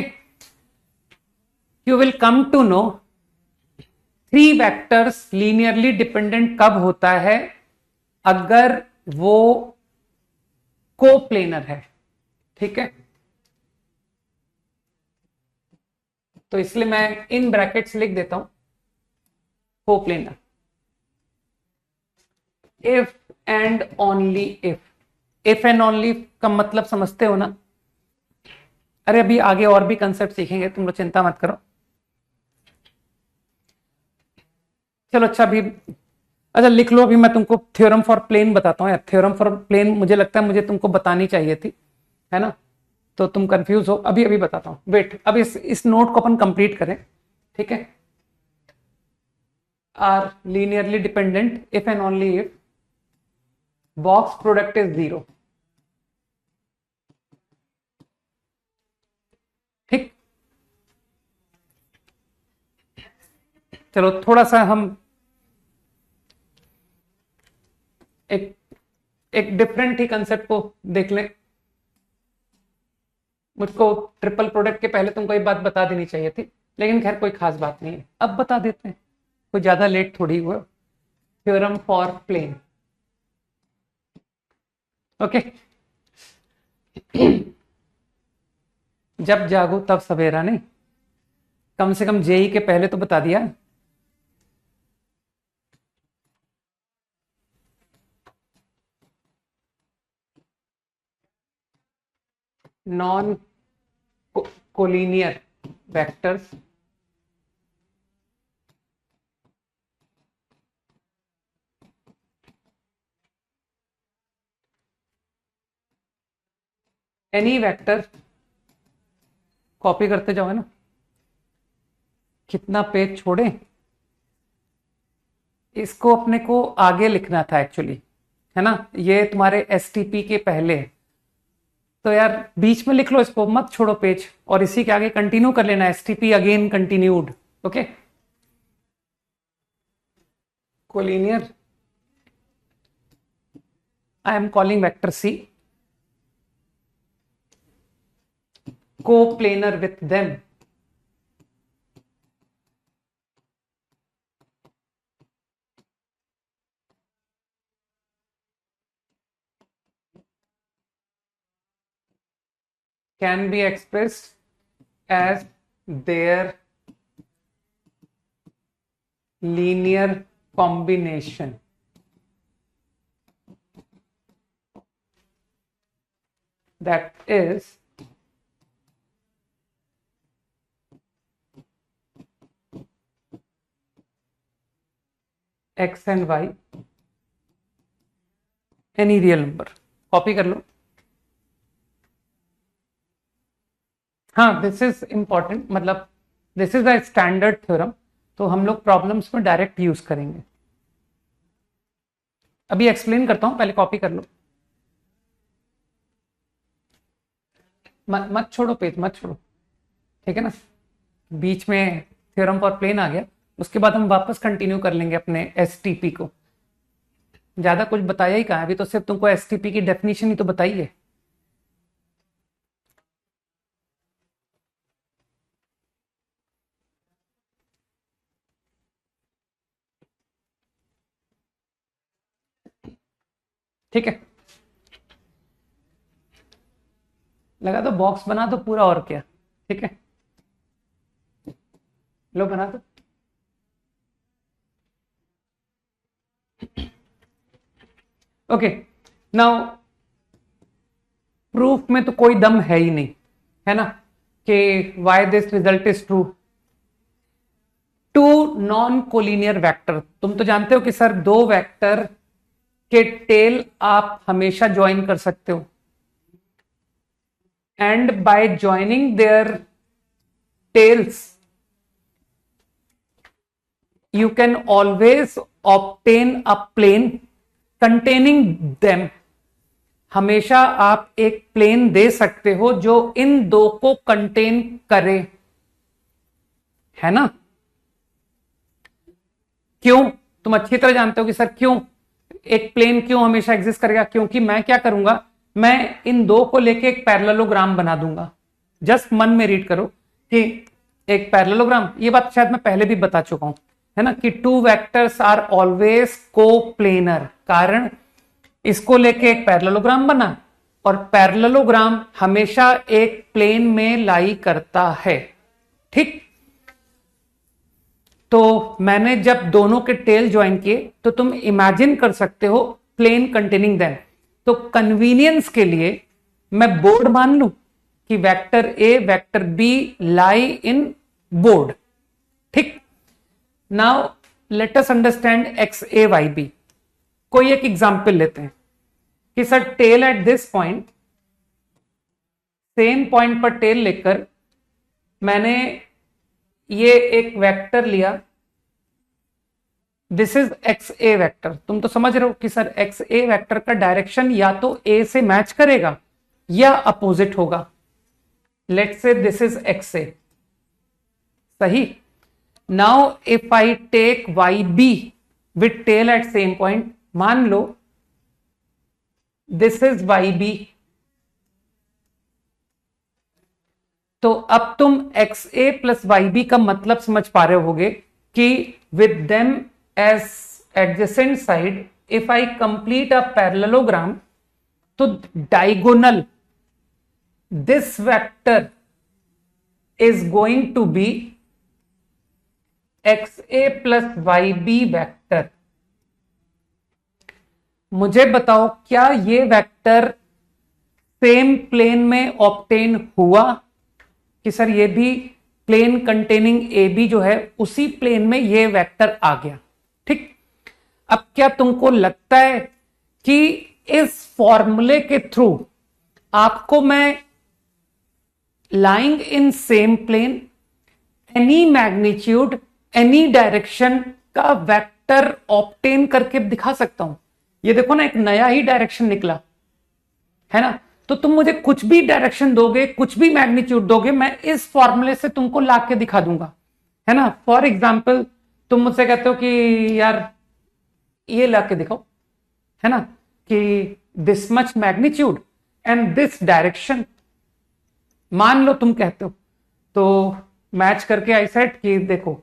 you will come to know 3 vectors linearly dependent कब होता है, अगर वो कोप्लेनर है। ठीक है, तो इसलिए मैं इन ब्रैकेट्स लिख देता हूं coplanar. If and only if and only का मतलब समझते हो ना? अरे अभी आगे और भी कंसेप्ट सीखेंगे, तुम लोग चिंता मत करो। चलो अच्छा, अभी अच्छा लिख लो, अभी मैं तुमको थ्योरम फॉर प्लेन बताता हूँ यार। थ्योरम फॉर प्लेन मुझे लगता है मुझे तुमको बतानी चाहिए थी, है ना? तो तुम कंफ्यूज हो, अभी अभी बताता हूँ। वेट, अब इस नोट को अपन कंप्लीट करें, ठीक है? Are linearly dependent if and only if box product is 0। ठीक, चलो थोड़ा सा हम एक एक डिफरेंट ही कंसेप्ट को देख लें। मुझको ट्रिपल प्रोडक्ट के पहले तुमको एक बात बता देनी चाहिए थी, लेकिन खैर कोई खास बात नहीं है, अब बता देते हैं, कोई ज्यादा लेट थोड़ी हुआ। Theorem for plane. ओके, जब जागो तब सवेरा नहीं, कम से कम जेई के पहले तो बता दिया। Non collinear vectors any vector, copy करते जाओ, है ना? कितना पेज छोड़े, इसको अपने को आगे लिखना था एक्चुअली, है ना? ये तुम्हारे एसटीपी के पहले, तो यार बीच में लिख लो इसको, मत छोड़ो पेज, और इसी के आगे कंटिन्यू कर लेना, STP again continued. Okay, collinear I am calling vector C coplanar with them can be expressed as their linear combination. That is X and Y any real number, copy कर लो। हाँ, this is important, मतलब this is a standard theorem, तो हम लोग problems में direct use करेंगे। अभी एक्सप्लेन करता हूं, पहले कॉपी कर लो। मत छोड़ो पेज, मत छोड़ो, ठीक है ना। बीच में थ्योरम फॉर प्लेन आ गया, उसके बाद हम वापस कंटिन्यू कर लेंगे अपने एसटीपी को। ज्यादा कुछ बताया ही कहाँ है, अभी तो सिर्फ तुमको एसटीपी की डेफिनेशन ही तो बताई है। ठीक है, लगा दो, बॉक्स बना दो पूरा, और क्या। ठीक है, लो बना दो। ओके, नाउ प्रूफ में तो कोई दम है ही नहीं, है ना, कि why this result is true. Two non collinear vector, तुम तो जानते हो कि सर दो वेक्टर के टेल आप हमेशा ज्वाइन कर सकते हो, and by joining there tales you can always obtain a plane containing them। हमेशा आप एक प्लेन दे सकते हो जो इन दो को कंटेन करे, है ना। क्यों, तुम अच्छी तरह जानते हो कि सर क्यों एक प्लेन क्यों हमेशा एग्जिस्ट करेगा, क्योंकि मैं क्या करूंगा, मैं इन दो को लेके एक पैरेललोग्राम बना दूंगा। जस्ट मन में रीड करो कि एक पैरेललोग्राम, ये बात शायद मैं पहले भी बता चुका हूं, है ना, कि two vectors are always coplanar. कारण इसको लेके एक पैरेललोग्राम बना, और पैरेललोग्राम हमेशा एक प्लेन में लाई करता है, ठीक। तो मैंने जब दोनों के टेल ज्वाइन किए, तो तुम इमेजिन कर सकते हो प्लेन कंटेनिंग देम। तो कन्वीनियंस के लिए मैं बोर्ड मान लूं कि vector A vector B lie in board, ठीक। Now let us understand X A Y B. कोई एक एग्जांपल लेते हैं कि sir tail at this point, same point पर टेल लेकर मैंने ये एक वेक्टर लिया, this is X A vector. तुम तो समझ रहे हो कि सर एक्स ए वेक्टर का डायरेक्शन या तो ए से मैच करेगा या अपोजिट होगा। Let's say this is X A, सही। Now if I take Y B with tail at same point, मान लो दिस इज वाई बी, तो अब तुम X A plus Y B का मतलब समझ पा रहे होगे कि with them as adjacent side, if I complete a parallelogram, तो diagonal this vector is going to be x A plus Y B vector. मुझे बताओ क्या ये वेक्टर सेम प्लेन में ऑब्टेन हुआ, कि सर ये भी प्लेन कंटेनिंग ए बी जो है उसी प्लेन में ये वेक्टर आ गया, ठीक। अब क्या तुमको लगता है कि इस फॉर्मूले के थ्रू आपको मैं lying in same plane any magnitude any direction का वेक्टर ऑब्टेन करके दिखा सकता हूं? ये देखो ना, एक नया ही डायरेक्शन निकला, है ना। तो तुम मुझे कुछ भी डायरेक्शन दोगे, कुछ भी मैग्नीट्यूड दोगे, मैं इस फॉर्मूले से तुमको ला के दिखा दूंगा, है ना। फॉर एग्जाम्पल तुम मुझसे कहते हो कि यार ये ला के दिखाओ, है ना, कि this much magnitude and this direction, मान लो तुम कहते हो, तो मैच करके आई सेड कि देखो,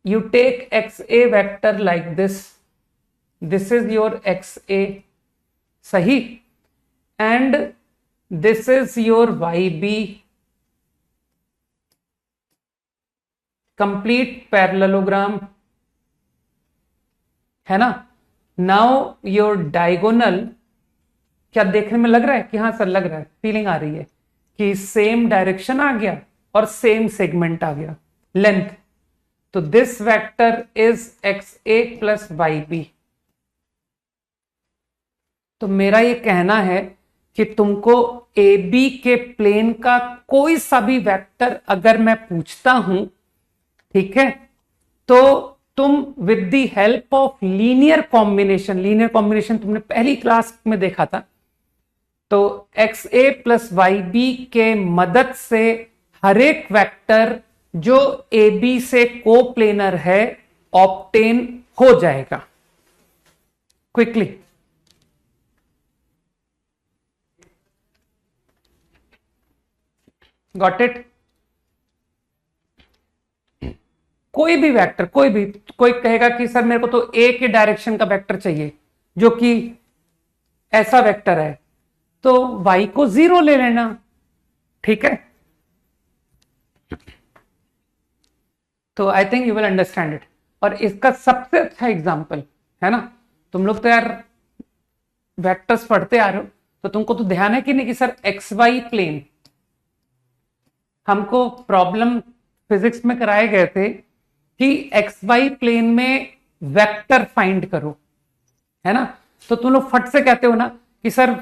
you take X A vector like this is your X A, सही, and this is your Y B, complete parallelogram, है ना। नाउ योर डायगोनल, क्या देखने में लग रहा है कि हाँ सर लग रहा है, फीलिंग आ रही है कि सेम डायरेक्शन आ गया और सेम सेगमेंट आ गया, लेंथ। तो this vector is X A plus Y B. तो मेरा ये कहना है कि तुमको ए बी के प्लेन का कोई सा भी वेक्टर अगर मैं पूछता हूं, ठीक है, तो तुम with the help of linear combination तुमने पहली क्लास में देखा था, तो x A plus Y B के मदद से हर एक वेक्टर जो ए बी से कोप्लेनर है ऑब्टेन हो जाएगा क्विकली। Got it? कोई भी वेक्टर, कोई कहेगा कि सर मेरे को तो ए के डायरेक्शन का वेक्टर चाहिए जो कि ऐसा वेक्टर है, तो y को 0 ले लेना, ठीक है। तो I think you will understand it. और इसका सबसे अच्छा एग्जाम्पल है ना, तुम लोग तो यार वेक्टर्स पढ़ते आ रहे हो, तो तुमको तो ध्यान है कि नहीं कि सर एक्स वाई प्लेन, हमको प्रॉब्लम फिजिक्स में कराए गए थे कि एक्स वाई प्लेन में वेक्टर फाइंड करो, है ना। तो तुम लोग फट से कहते हो ना कि सर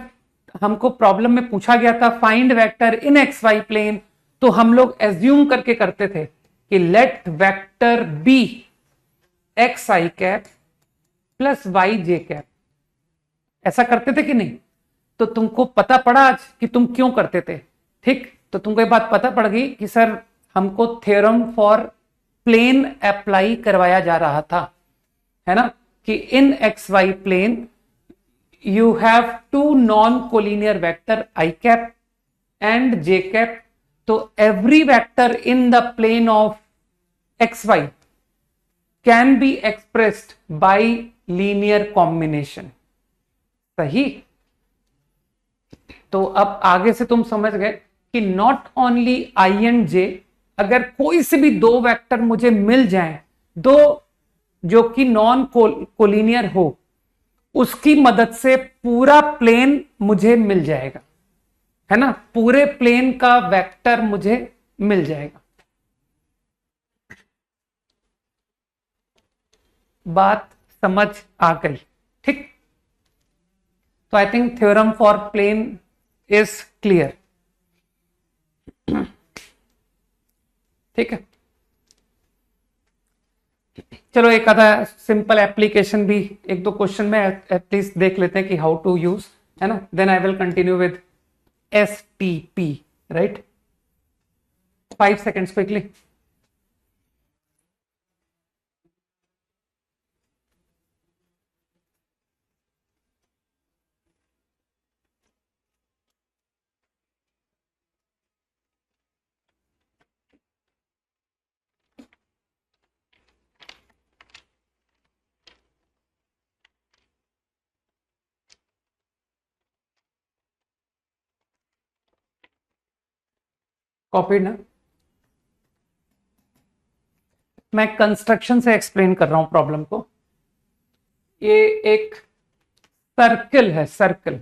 हमको प्रॉब्लम में पूछा गया था फाइंड वेक्टर इन एक्स वाई प्लेन, तो हम लोग एज्यूम करके करते थे कि लेट वेक्टर बी एक्स आई कैप प्लस वाई जे कैप, ऐसा करते थे कि नहीं। तो तुमको पता पड़ा आज कि तुम क्यों करते थे, ठीक। तो तुमको ये बात पता पड़ गई कि सर हमको थ्योरम फॉर प्लेन अप्लाई करवाया जा रहा था, है ना, कि in X Y plane you have two non-collinear vector I cap and j cap. So every vector in the plane of xy can be expressed by linear combination. सही। तो अब आगे से तुम समझ गए कि नॉट ओनली आई एंड जे, अगर कोई से भी दो वेक्टर मुझे मिल जाएं, दो जो कि नॉन कोलिनियर हो, उसकी मदद से पूरा प्लेन मुझे मिल जाएगा, है ना, पूरे प्लेन का वेक्टर मुझे मिल जाएगा। बात समझ आ गई, ठीक। तो I think theorem for plane is clear, ठीक है। चलो एक आधा सिंपल एप्लीकेशन भी, एक दो क्वेश्चन में एटलीस्ट देख लेते हैं कि हाउ टू यूज, है ना, then I will continue with STP, right. 5 seconds quickly. Copy ना, मैं कंस्ट्रक्शन से एक्सप्लेन कर रहा हूं प्रॉब्लम को। ये एक सर्कल है, circle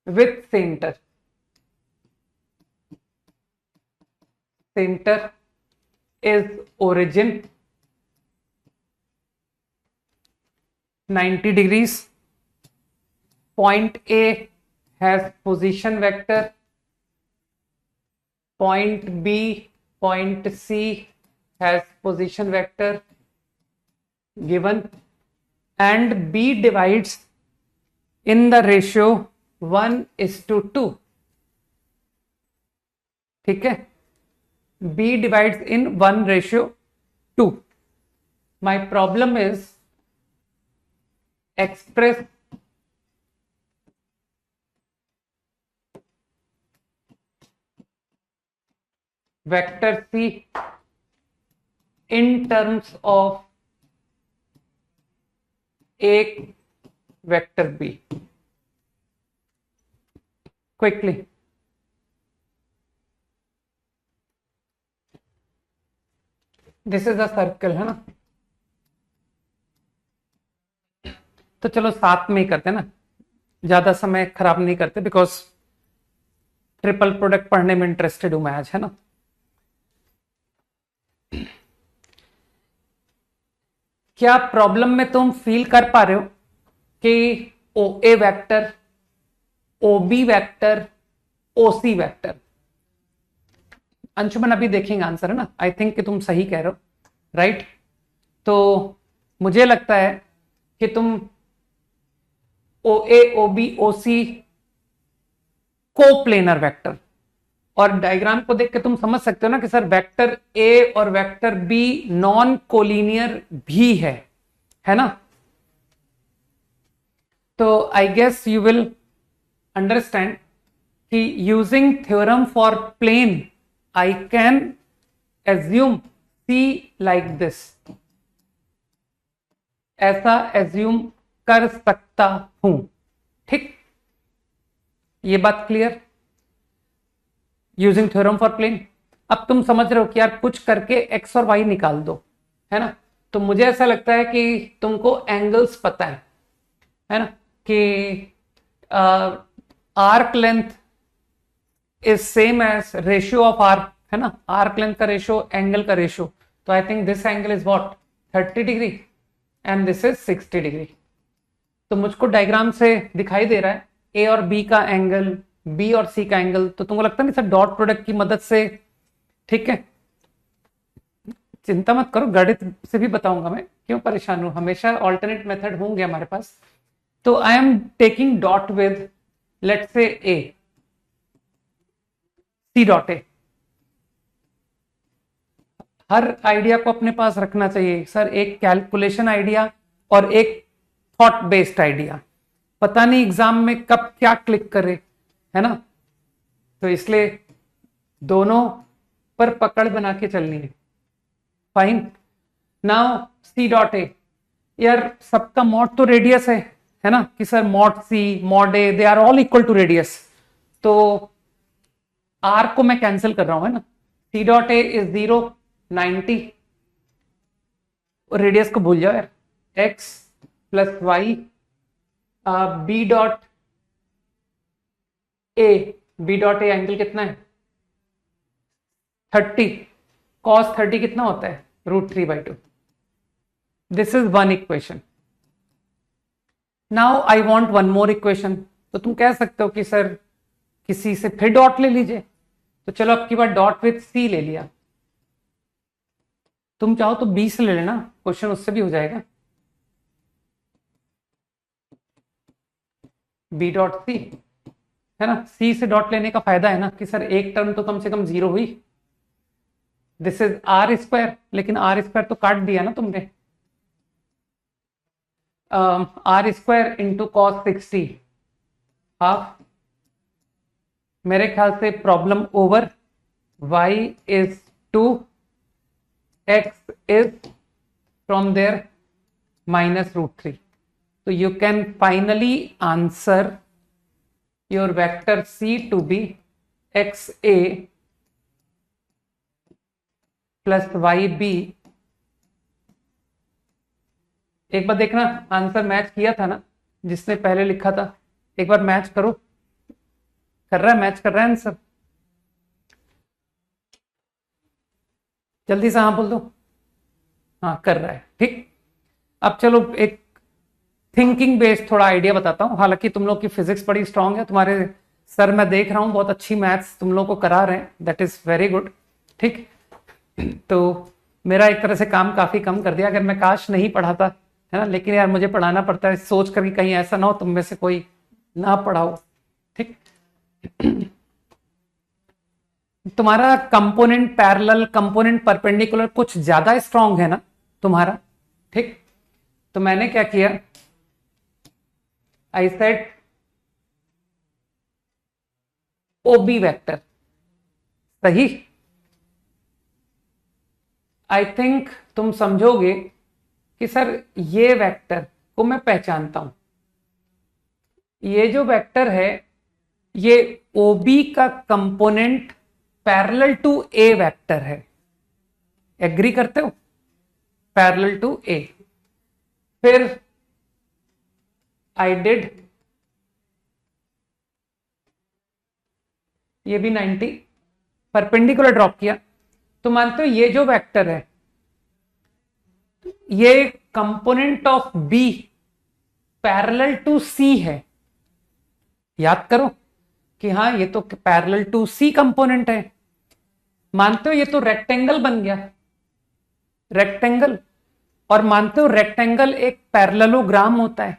with centre, centre is origin 90 degrees, point A has position vector, point B, point C has position vector given, and B divides in the ratio 1:2, ठीक है। B divides in 1:2. My problem is express vector C in terms of a vector B. Quickly. This is a circle, है ना। तो चलो साथ में ही करते हैं ना, ज्यादा समय खराब नहीं करते, बिकॉज ट्रिपल प्रोडक्ट पढ़ने में इंटरेस्टेड हूं मैं आज, है ना। क्या प्रॉब्लम में तुम फील कर पा रहे हो कि ओ ए वैक्टर, ओ बी वैक्टर, ओ सी वैक्टर? अंशुमन अभी देखेंगे आंसर, है ना? आई थिंक कि तुम सही कह रहे हो, राइट? तो मुझे लगता है कि तुम ओ ए, ओ बी, ओ सी कोप्लेनर वेक्टर, और डायग्राम को देख के तुम समझ सकते हो ना कि सर वेक्टर ए और वेक्टर बी नॉन कोलिनियर भी है ना? तो I guess you will understand कि using theorem for plane I can assume C like this, ऐसा एज्यूम कर सकता हूं, ठीक? ये बात clear? Using theorem for plane. अब तुम समझ रहे हो कि यार कुछ करके एक्स और वाई निकाल दो, है ना? तो मुझे ऐसा लगता है कि तुमको एंगल्स पता है ना? कि arc length is same as ratio of arc, है ना? आर्क लेंथ का रेशियो एंगल का रेशियो। तो I think this angle is what, 30 degree and this is 60 degree. तो मुझको डायग्राम से दिखाई दे रहा है ए और बी का एंगल, बी और सी का एंगल। तो तुमको लगता नहीं सर डॉट प्रोडक्ट की मदद से, ठीक है? चिंता मत करो, गणित से भी बताऊंगा मैं, क्यों परेशान हूं? हमेशा ऑल्टरनेट मेथड होंगे हमारे पास। तो I am taking dot with let's say A, C dot A. Her idea को अपने पास रखना चाहिए सर, एक कैलकुलेशन आइडिया और एक थॉट बेस्ड आइडिया। पता नहीं एग्जाम में कब क्या क्लिक करे, है ना? तो इसलिए दोनों पर पकड़ बना के चलनी है। Fine. Now C dot A, यार सबका मॉड तो रेडियस है ना? कि sir mod C, mod A, they are all equal to radius. तो आर को मैं कैंसिल कर रहा हूं, है ना? सी डॉट ए इज 0, 90, और रेडियस को भूल जाओ यार, X plus Y. B dot A, B dot A angle कितना है? 30। कॉस 30 कितना होता है? √3/2। This is one equation. Now I want one more equation. तो तुम कह सकते हो कि सर किसी से फिर डॉट ले लीजिए। तो चलो अब की बार डॉट विथ सी ले लिया। तुम चाहो तो बी से ले लेना, क्वेश्चन उससे भी हो जाएगा। बी डॉट सी, है ना? सी से डॉट लेने का फायदा है ना कि सर एक टर्म तो कम से कम 0 हुई। दिस इज आर स्क्वायर, लेकिन आर स्क्वायर तो काट दिया ना तुमने। R square into cos 60 half. मेरे ख्याल से problem over. y is 2, x is from there minus √3. So you can finally answer your vector c to be xa plus yb। एक बार देखना आंसर मैच किया था ना जिसने पहले लिखा था, एक बार मैच करो। कर रहा है, मैच कर रहा है आंसर? जल्दी से हाँ बोल दो। हाँ कर रहा है, ठीक। अब चलो एक थिंकिंग बेस्ड थोड़ा आइडिया बताता हूँ। हालांकि तुम लोग की फिजिक्स बड़ी स्ट्रांग है, तुम्हारे सर मैं देख रहा हूँ बहुत अच्छी मैथ्स तुम लोग को करा रहे हैं, दैट इज वेरी गुड, ठीक। तो मेरा एक तरह से काम काफी कम कर दिया, अगर मैं काश नहीं पढ़ाता, है ना? लेकिन यार मुझे पढ़ाना पड़ता है, सोच कर कहीं ऐसा ना हो तुम में से कोई ना पढ़ाओ, ठीक। तुम्हारा कंपोनेंट पैरेलल, कंपोनेंट परपेंडिकुलर कुछ ज्यादा स्ट्रांग है ना तुम्हारा, ठीक। तो मैंने क्या किया, आई सेड ओबी वेक्टर, सही। आई थिंक तुम समझोगे कि सर ये वेक्टर को मैं पहचानता हूं, ये जो वेक्टर है ये ओबी का component parallel to A vector है। एग्री करते हो? Parallel to A. फिर आई डिड, ये भी 90, परपेंडिकुलर ड्रॉप किया। तो मानते हो ये जो वेक्टर है ये component of B parallel to C है, याद करो कि हाँ ये तो पैरेलल टू सी कंपोनेंट है, मानते हो ये तो रेक्टेंगल बन गया, रेक्टेंगल, और मानते हो रेक्टेंगल एक पैरेललोग्राम होता है,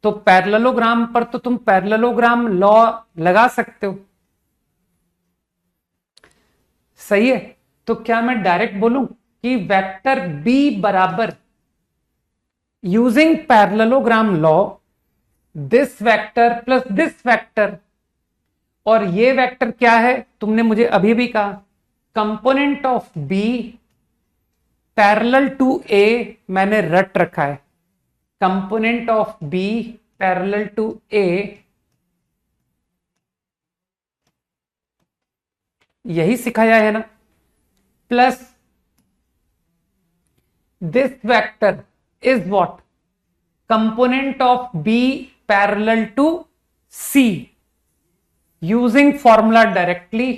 तो पैरेललोग्राम पर तो तुम पैरेललोग्राम लॉ लगा सकते हो, सही है। तो क्या मैं डायरेक्ट बोलूं कि वेक्टर बी बराबर using parallelogram law this vector plus this vector, और ये वेक्टर क्या है तुमने मुझे अभी भी कहा, component of B parallel to A, मैंने रट रखा है, component of B parallel to A, यही सिखाया है ना, plus this vector is what, component of B parallel to C, using formula directly,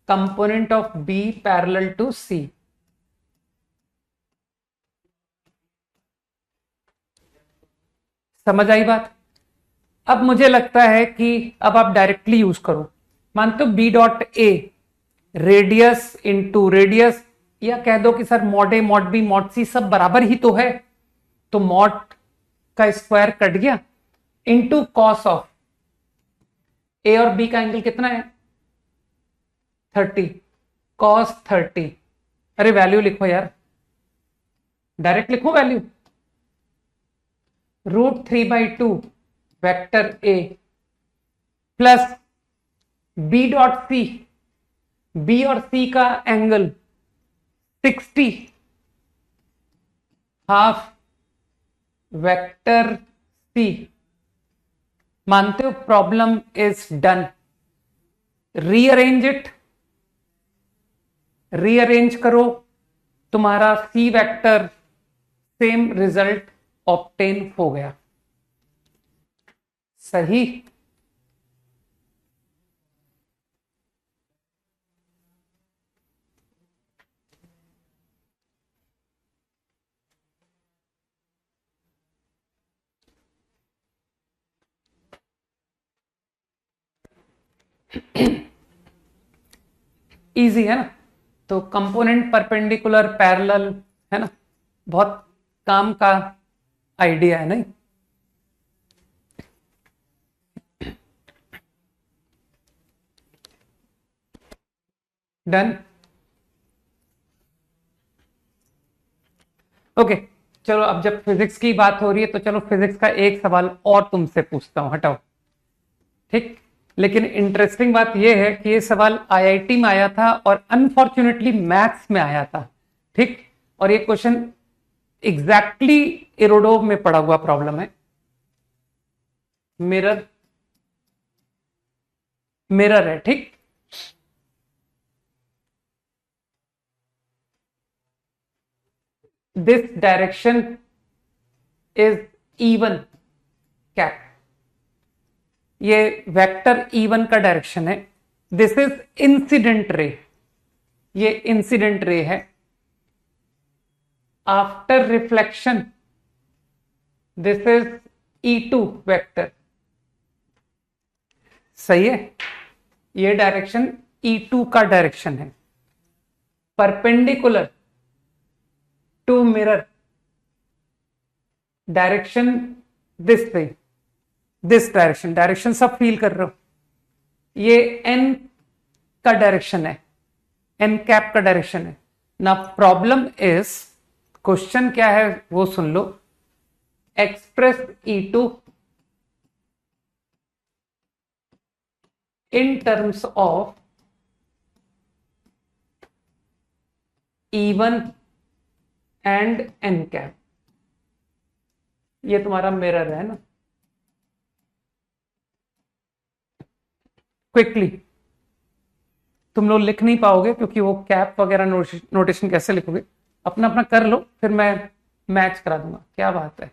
component of B parallel to C. समझ आई बात? अब मुझे लगता है कि अब आप डायरेक्टली यूज करो, मानते हो B dot A radius into radius, या कह दो कि sir mod A mod B mod C सब बराबर ही तो है, तो मॉड का स्क्वायर कट गया इंटू कॉस ऑफ ए और बी का एंगल कितना है 30, कॉस 30, अरे वैल्यू लिखो यार, डायरेक्ट लिखो value, √3/2 vector A plus B dot C, B और सी का एंगल 60, हाफ वेक्टर सी। मानते हो problem is done, rearrange it, rearrange करो, तुम्हारा C vector same result obtain हो गया, सही। इजी है ना, तो कंपोनेंट परपेंडिकुलर पैरेलल है ना, बहुत काम का आइडिया है नहीं। डन, ओके चलो, अब जब फिजिक्स की बात हो रही है तो चलो फिजिक्स का एक सवाल और तुमसे पूछता हूं, हटाओ, ठीक। लेकिन इंटरेस्टिंग बात यह है कि ये सवाल आईआईटी में आया था और अनफॉर्चुनेटली मैथ्स में आया था, ठीक। और ये क्वेश्चन एग्जैक्टली इरोडोव में पड़ा हुआ प्रॉब्लम है, मिरर, मिरर है, ठीक। This direction is E1 cap, ये वेक्टर E1 का डायरेक्शन है, दिस इज इंसिडेंट रे, ये इंसिडेंट रे है, after reflection this is E2 vector, सही है, ये डायरेक्शन E2 का डायरेक्शन है, perpendicular to mirror direction this way, this direction, direction सब फील कर रहे हो, ये एन का डायरेक्शन है, एन कैप का डायरेक्शन है ना। प्रॉब्लम इज, क्वेश्चन क्या है वो सुन लो, express E2 in terms of E1 and N cap, ये तुम्हारा मिरर है ना। क्विकली तुम लोग लिख नहीं पाओगे क्योंकि वो कैप वगैरह नोटेशन कैसे लिखोगे, अपना अपना कर लो, फिर मैं मैच करा दूंगा, क्या बात है।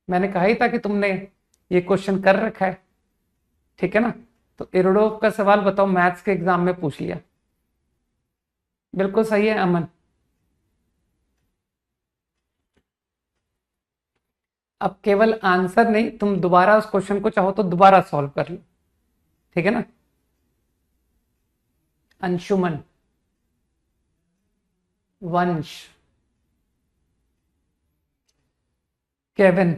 मैंने कहा ही था कि तुमने ये क्वेश्चन कर रखा है, ठीक है ना। तो इरोडोव का सवाल बताओ, मैथ्स के एग्जाम में पूछ लिया, बिल्कुल सही है अमन। अब केवल आंसर नहीं, तुम दोबारा उस क्वेश्चन को चाहो तो दोबारा सॉल्व कर लो, ठीक है ना। अंशुमन, वंश, केविन,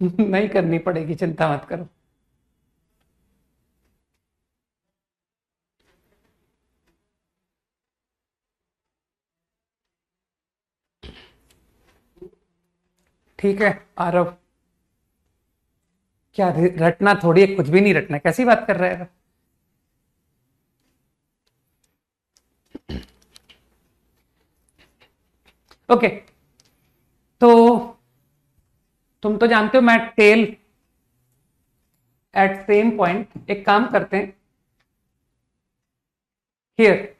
नहीं करनी पड़ेगी, चिंता मत करो। ठीक है आरव, क्या रटना थोड़ी है, कुछ भी नहीं रटना, कैसी बात कर रहे हैं। ओके, तो तुम तो जानते हो मैं टेल एट सेम पॉइंट, एक काम करते हैं हियर,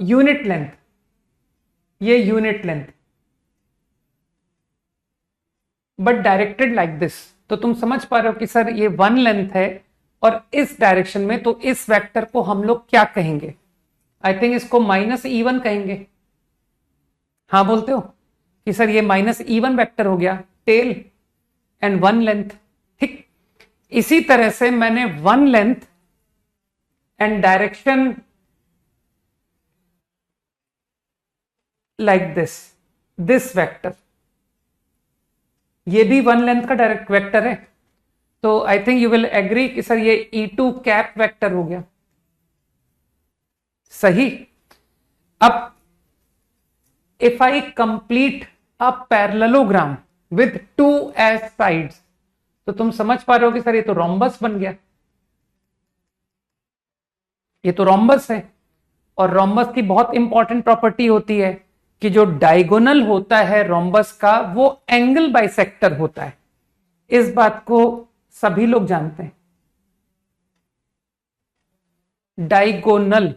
यूनिट लेंथ, ये unit length but directed like this, तो तुम समझ पा रहे हो कि सर ये वन लेंथ है और इस डायरेक्शन में, तो इस वेक्टर को हम लोग क्या कहेंगे। आई थिंक इसको -E1 कहेंगे। हाँ बोलते हो कि सर ये -E1 वेक्टर हो गया, टेल एंड वन लेंथ। ठीक, इसी तरह से मैंने one length and direction like this vector, ये भी वन लेंथ का डायरेक्ट वेक्टर है, तो I think you will agree कि सर ये E2 कैप वेक्टर हो गया। सही। अब if I complete a parallelogram with two as sides, तो तुम समझ पा रहे हो कि सर ये तो रोम्बस बन गया, ये तो रोम्बस है। और रोम्बस की बहुत इंपॉर्टेंट प्रॉपर्टी होती है कि जो डायगोनल होता है रोम्बस का वो एंगल बाइसेक्टर होता है, इस बात को सभी लोग जानते हैं। Diagonal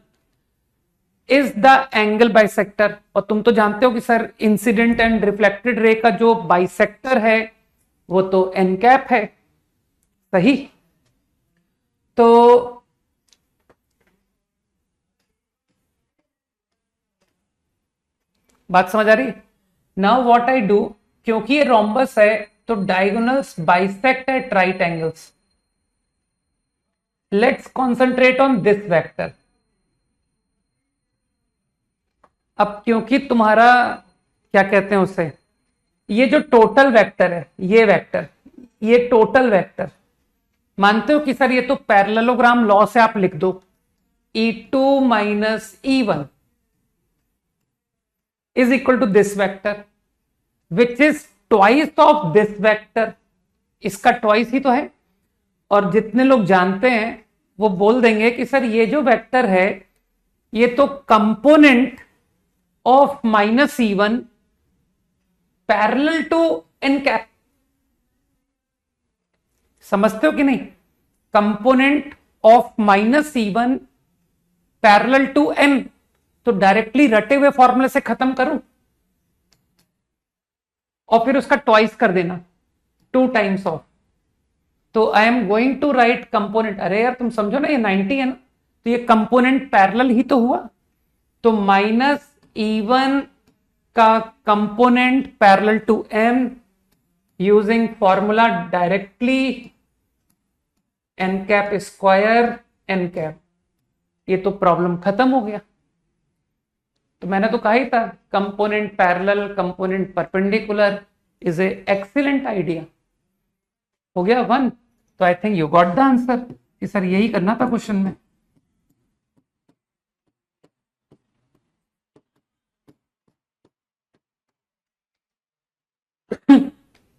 is the angle bisector, और तुम तो जानते हो कि sir incident and reflected ray का जो बाइसेक्टर है वो तो एन कैप है। सही। तो बात समझ आ रही। नाउ व्हाट आई डू, क्योंकि ये रोम्बस है तो diagonals bisect at right angles. Let's concentrate on this vector. अब क्योंकि तुम्हारा क्या कहते हैं उसे, ये जो टोटल वेक्टर है, ये वेक्टर, ये टोटल वेक्टर, मानते हो कि सर ये तो पैरेललोग्राम लॉ से आप लिख दो, E2 -E1 is equal to this vector which is twice of this vector, इसका ट्वाइस ही तो है। और जितने लोग जानते हैं वो बोल देंगे कि सर ये जो वेक्टर है ये तो component of -E1 parallel to N cap. समझते हो कि नहीं, component of -E1 parallel to N, तो डायरेक्टली रटे हुए फॉर्मूले से खत्म करूं और फिर उसका ट्वाइस कर देना, 2 टाइम्स ऑफ, तो I am going to write component. अरे यार तुम समझो ना, ये 90 है ना, तो ये कंपोनेंट पैरेलल ही तो हुआ, तो -E1 का component parallel to N using formula directly N cap square N cap, ये तो प्रॉब्लम खत्म हो गया। तो मैंने तो कहा ही था component parallel, component perpendicular is a excellent idea. हो गया वन, तो I think you got the answer कि सर यही करना था क्वेश्चन में।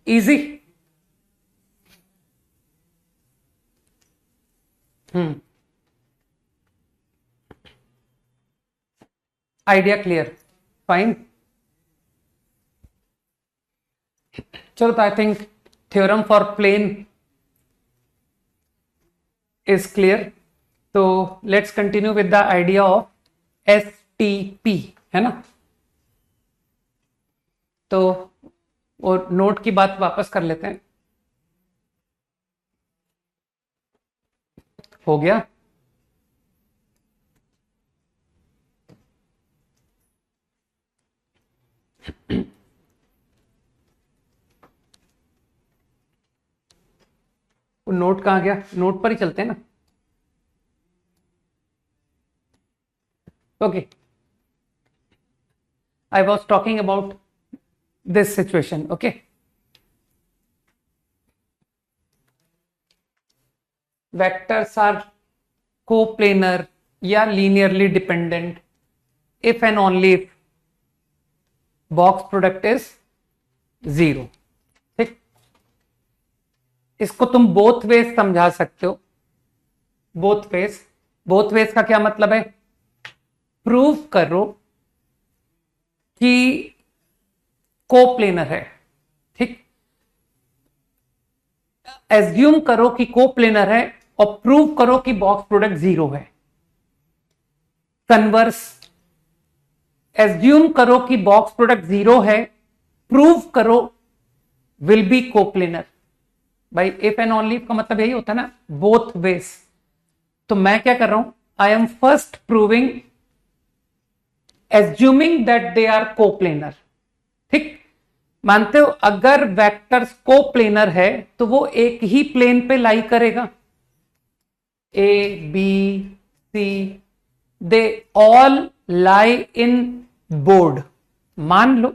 इजी। Idea clear, fine. चलो, तो I think theorem for plane is clear, तो let's continue with the idea of STP, है ना। तो और नोट की बात वापस कर लेते हैं। हो गया। वो नोट कहाँ गया? नोट पर ही चलते हैं ना। Okay, I was talking about this situation. Okay, vectors are coplanar या linearly dependent if and only if box product is 0। ठीक, इसको तुम बोथ वेज समझा सकते हो। बोथ वेज का क्या मतलब है? प्रूव करो कि कोप्लेनर है। ठीक, एज्यूम करो कि कोप्लेनर है और प्रूव करो कि बॉक्स प्रोडक्ट 0 है। कन्वर्स, एज्यूम करो कि बॉक्स प्रोडक्ट 0 है, प्रूव करो विल बी कोप्लेनर। भाई इफ एंड ओनली का मतलब यही होता है ना, बोथ वेज। तो मैं क्या कर रहा हूं? I am first proving, assuming that they are coplanar. ठीक, मानते हो अगर वेक्टर्स कोप्लेनर है तो वो एक ही प्लेन पे लाई करेगा। A B C they all lie in board, मान लो।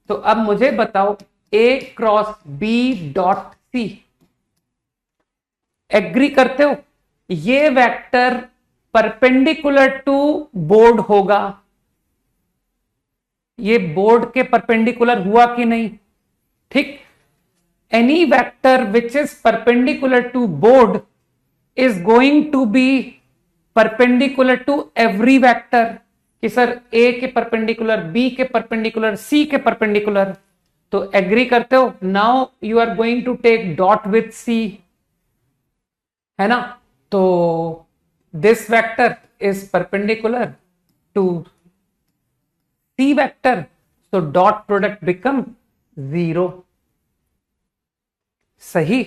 तो अब मुझे बताओ A cross B dot C, agree करते हो? ये वेक्टर परपेंडिकुलर टू बोर्ड होगा। ये बोर्ड के परपेंडिकुलर हुआ कि नहीं? ठीक, any vector which is perpendicular to board is going to be perpendicular to every vector। कि सर A के परपेंडिकुलर, B के परपेंडिकुलर, C के परपेंडिकुलर। तो एग्री करते हो? Now you are going to take dot with C, है ना? तो this vector is perpendicular to C vector, so dot product become 0। सही,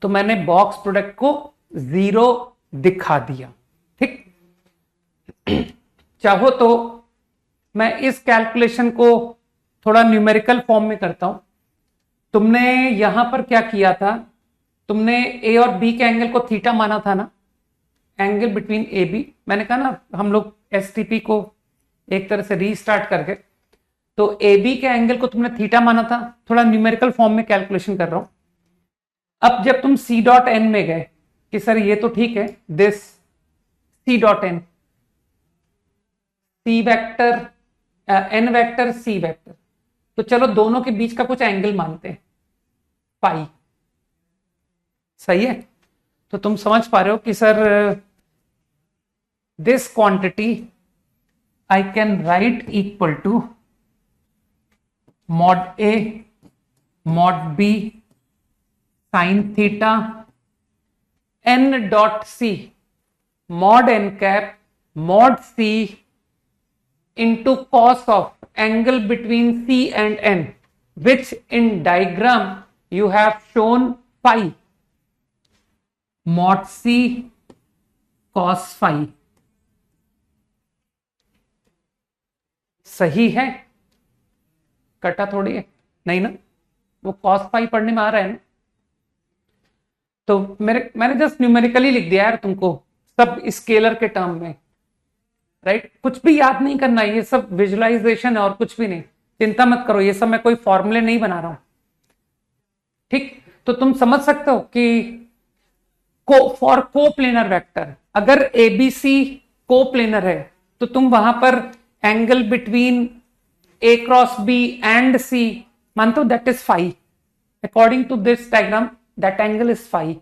तो मैंने बॉक्स प्रोडक्ट को 0 दिखा दिया। ठीक, चाहो तो मैं इस कैलकुलेशन को थोड़ा न्यूमेरिकल फॉर्म में करता हूं। तुमने यहां पर क्या किया था? तुमने ए और बी के एंगल को थीटा माना था ना, एंगल बिटवीन ए बी। मैंने कहा ना हम लोग एसटीपी को एक तरह से रीस्टार्ट करके, तो ए बी के एंगल को तुमने थीटा माना था। थोड़ा न्यूमेरिकल फॉर्म में कैलकुलेशन कर रहा हूं। अब जब तुम सी डॉट एन में गए कि सर ये तो ठीक है, this C dot N, C vector N vector C vector, तो चलो दोनों के बीच का कुछ एंगल मानते हैं, पाई। सही है, तो तुम समझ पा रहे हो कि sir this quantity I can write equal to mod A mod B sine theta N dot C mod n cap mod c into cos of angle between c and n, which in diagram you have shown phi, mod c cos phi। सही है? कटा थोड़ी है, नहीं ना? वो cos phi पढ़ने में आ रहा है ना? तो मैंने जस्ट न्यूमेरिकली लिख दिया यार तुमको, सब स्केलर के टर्म में, राइट? कुछ भी याद नहीं करना, ये सब विजुअलाइजेशन है और कुछ भी नहीं। चिंता मत करो, ये सब मैं कोई फॉर्मूले नहीं बना रहा हूं। ठीक, तो तुम समझ सकते हो कि फॉर कोप्लेनर वेक्टर, अगर एबीसी कोप्लेनर है तो तुम वहां पर angle between A cross B and C मानते हो, that is phi. According to this diagram that angle is phi,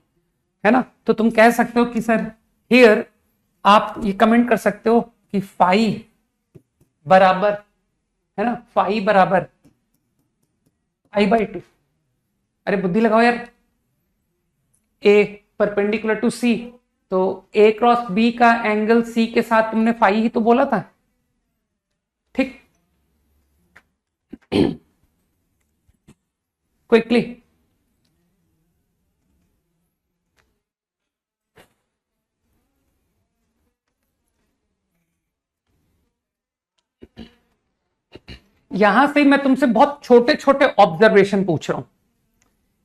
है ना? तो तुम कह सकते हो कि सर हियर, आप ये कमेंट कर सकते हो कि फाई बराबर, है ना, फाई बराबर I/2। अरे बुद्धि लगाओ यार, ए परपेंडिकुलर टू सी, तो ए क्रॉस बी का एंगल सी के साथ तुमने फाई ही तो बोला था। ठीक, क्विकली यहां से मैं तुमसे बहुत छोटे छोटे ऑब्जर्वेशन पूछ रहा हूं,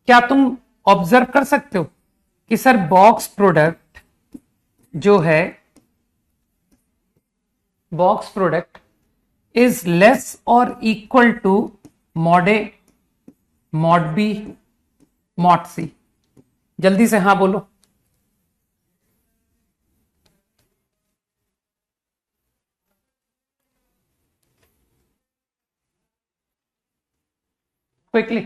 क्या तुम ऑब्जर्व कर सकते हो कि सर बॉक्स प्रोडक्ट जो है, बॉक्स प्रोडक्ट इज लेस और equal to mod A, mod B, mod C? जल्दी से हाँ बोलो। क्विकली।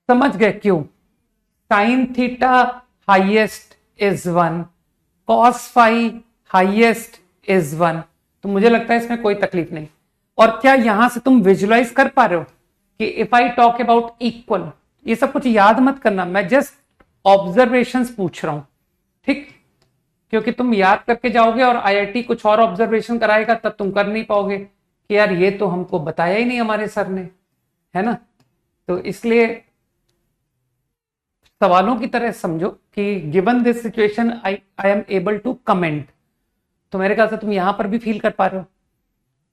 समझ गए क्यों? Sine theta highest is 1, cos phi highest is 1, तो मुझे लगता है इसमें कोई तकलीफ नहीं। और क्या यहां से तुम विजुलाइज कर पा रहे हो कि if I talk about equal, ये सब कुछ याद मत करना, मैं जस्ट ऑब्जर्वेशंस पूछ रहा हूं, ठीक? क्योंकि तुम याद करके जाओगे और आईआईटी कुछ और ऑब्जर्वेशन कराएगा, तब तुम कर नहीं पाओगे कि यार ये तो हमको बताया ही नहीं हमारे सर ने, है ना? तो इसलिए सवालों की तरह समझो कि given this situation I am able to comment. तो मेरे ख्याल से तुम यहां पर भी फील कर पा रहे हो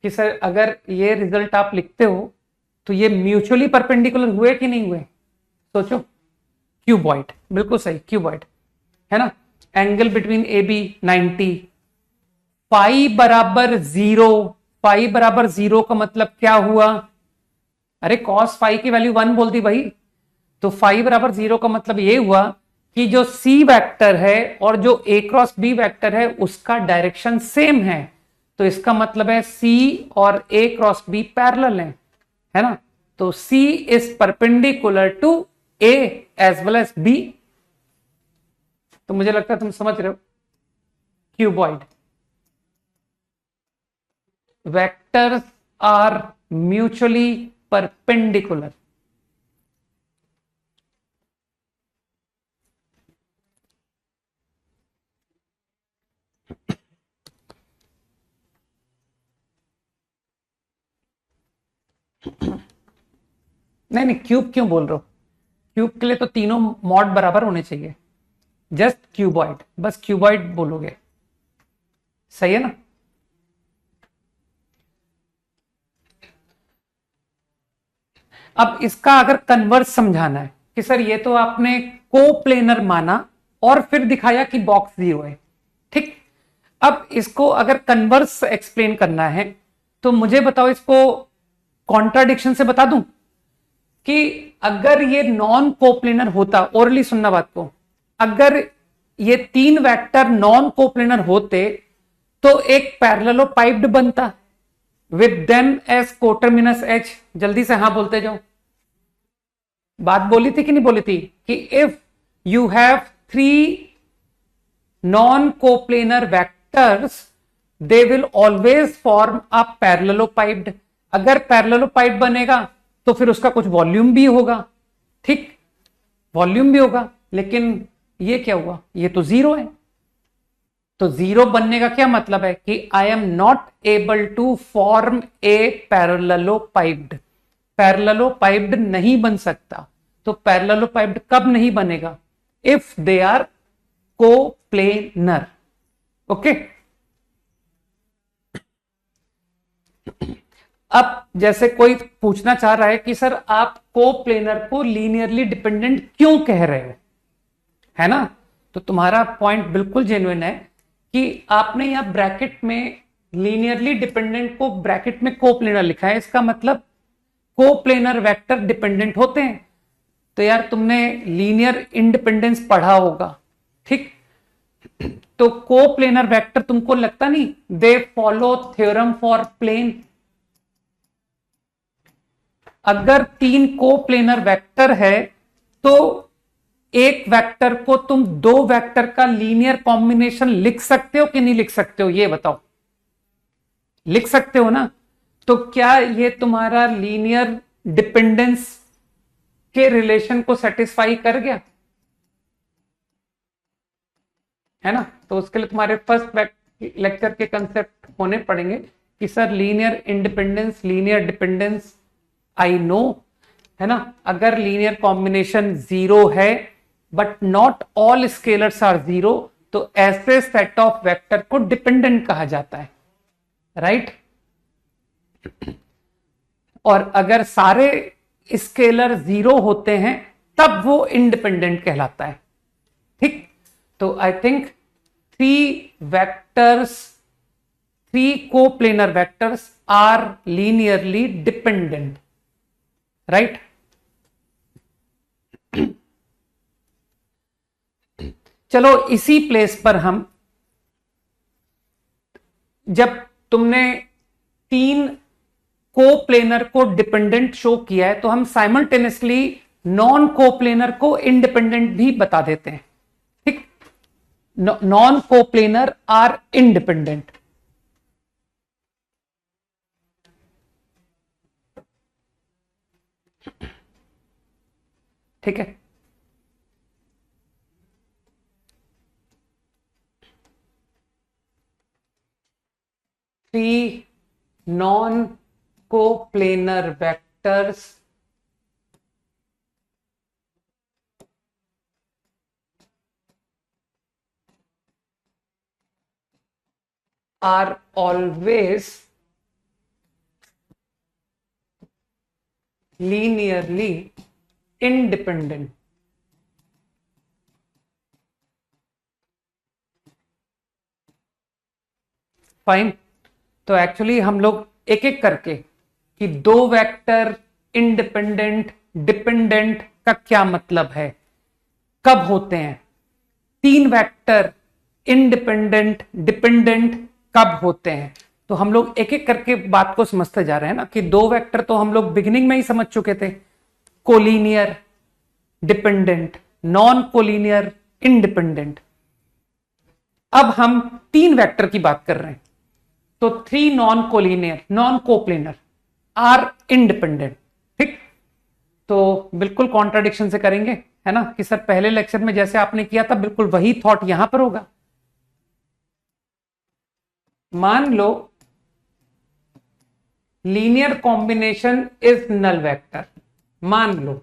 कि सर अगर ये रिजल्ट आप लिखते हो तो ये म्यूचुअली परपेंडिकुलर हुए कि नहीं हुए? सोचो। क्यूबॉइड, बिल्कुल सही, क्यूबॉइड, है ना? एंगल बिटवीन ए बी 90, पाई बराबर 0, पाई बराबर 0 का मतलब क्या हुआ? अरे कॉस फाई की वैल्यू 1 बोल दी भाई, तो फाई बराबर 0 का मतलब ये हुआ कि जो सी वेक्टर है और जो ए क्रॉस बी वेक्टर है उसका डायरेक्शन सेम है, तो इसका मतलब है सी और ए क्रॉस बी पैरेलल है ना? तो C is perpendicular to A as well as B. तो मुझे लगता है तुम समझ रहे हो। Cuboid, vectors are mutually perpendicular. नहीं नहीं, क्यूब क्यों बोल रहे हो? क्यूब के लिए तो तीनों मॉड बराबर होने चाहिए। जस्ट क्यूबॉइड, बस क्यूबॉइड बोलोगे, सही है ना? अब इसका अगर कन्वर्स समझाना है कि सर ये तो आपने कोप्लेनर माना और फिर दिखाया कि बॉक्स 0 है, ठीक? अब इसको अगर कन्वर्स एक्सप्लेन करना है तो मुझे बताओ, इसको कॉन्ट्राडिक्शन से बता दूं कि अगर ये नॉन कोप्लेनर होता, ओरली सुनना बात को, अगर ये 3 वेक्टर नॉन कोप्लेनर होते तो एक पैरेललोपाइप्ड बनता विद देम एज कोटरमिनस एच। जल्दी से हाँ बोलते जाओ। बात बोली थी कि नहीं बोली थी कि if you have 3 non coplanar vectors they will always form a parallelepiped. अगर पैरेललोपाइप्ड बनेगा तो फिर उसका कुछ वॉल्यूम भी होगा, ठीक? वॉल्यूम भी होगा, लेकिन ये क्या हुआ? ये तो 0 है। तो 0 बनने का क्या मतलब है कि I am not able to form a parallelepiped. Parallelepiped नहीं बन सकता। तो पैरेललोपाइप्ड कब नहीं बनेगा? If they are coplanar. Okay. अब जैसे कोई पूछना चाह रहा है कि सर आप कोप्लेनर को लीनियरली डिपेंडेंट क्यों कह रहे हो, है ना? तो तुम्हारा पॉइंट बिल्कुल जेन्युइन है कि आपने यहां ब्रैकेट में लीनियरली डिपेंडेंट को ब्रैकेट में कोप्लेनर लिखा है, इसका मतलब कोप्लेनर वेक्टर डिपेंडेंट होते हैं। तो यार तुमने लीनियर इंडिपेंडेंस पढ़ा होगा, ठीक? तो कोप्लेनर वेक्टर तुमको लगता नहीं they follow theorem for plane? अगर 3 कोप्लेनर वेक्टर है तो एक वेक्टर को तुम 2 वेक्टर का लीनियर कॉम्बिनेशन लिख सकते हो कि नहीं लिख सकते हो? ये बताओ। लिख सकते हो ना? तो क्या ये तुम्हारा लीनियर डिपेंडेंस के रिलेशन को सेटिस्फाई कर गया, है ना? तो उसके लिए तुम्हारे फर्स्ट लेक्चर के कंसेप्ट होने पड़ेंगे कि sir linear independence, linear dependence I know, है ना? अगर लीनियर कॉम्बिनेशन 0 है but not all scalars are zero, तो ऐसे सेट ऑफ वेक्टर को डिपेंडेंट कहा जाता है, राइट? और अगर सारे स्केलर जीरो होते हैं तब वो इंडिपेंडेंट कहलाता है, ठीक? तो I think three coplanar vectors are linearly dependent, right? चलो इसी प्लेस पर हम, जब तुमने तीन कोप्लेनर को डिपेंडेंट शो किया है तो हम साइमल्टेनियसली नॉन कोप्लेनर को इंडिपेंडेंट भी बता देते हैं, ठीक? नॉन कोप्लेनर आर इंडिपेंडेंट, ठीक है? Three non coplanar vectors are always linearly independent. Fine. तो एक्चुअली हम लोग एक एक करके कि दो वेक्टर इंडिपेंडेंट डिपेंडेंट का क्या मतलब है, कब होते हैं, तीन वेक्टर इंडिपेंडेंट डिपेंडेंट कब होते हैं, तो हम लोग एक एक करके बात को समझते जा रहे हैं ना। कि दो वेक्टर तो हम लोग बिगिनिंग में ही समझ चुके थे, collinear dependent, non collinear independent. अब हम तीन वेक्टर की बात कर रहे हैं, तो three non collinear non coplanar are independent, ठीक? तो बिल्कुल कॉन्ट्राडिक्शन से करेंगे, है ना, कि सर पहले लेक्चर में जैसे आपने किया था बिल्कुल वही थॉट यहां पर होगा। मान लो linear combination is null vector, मान लो,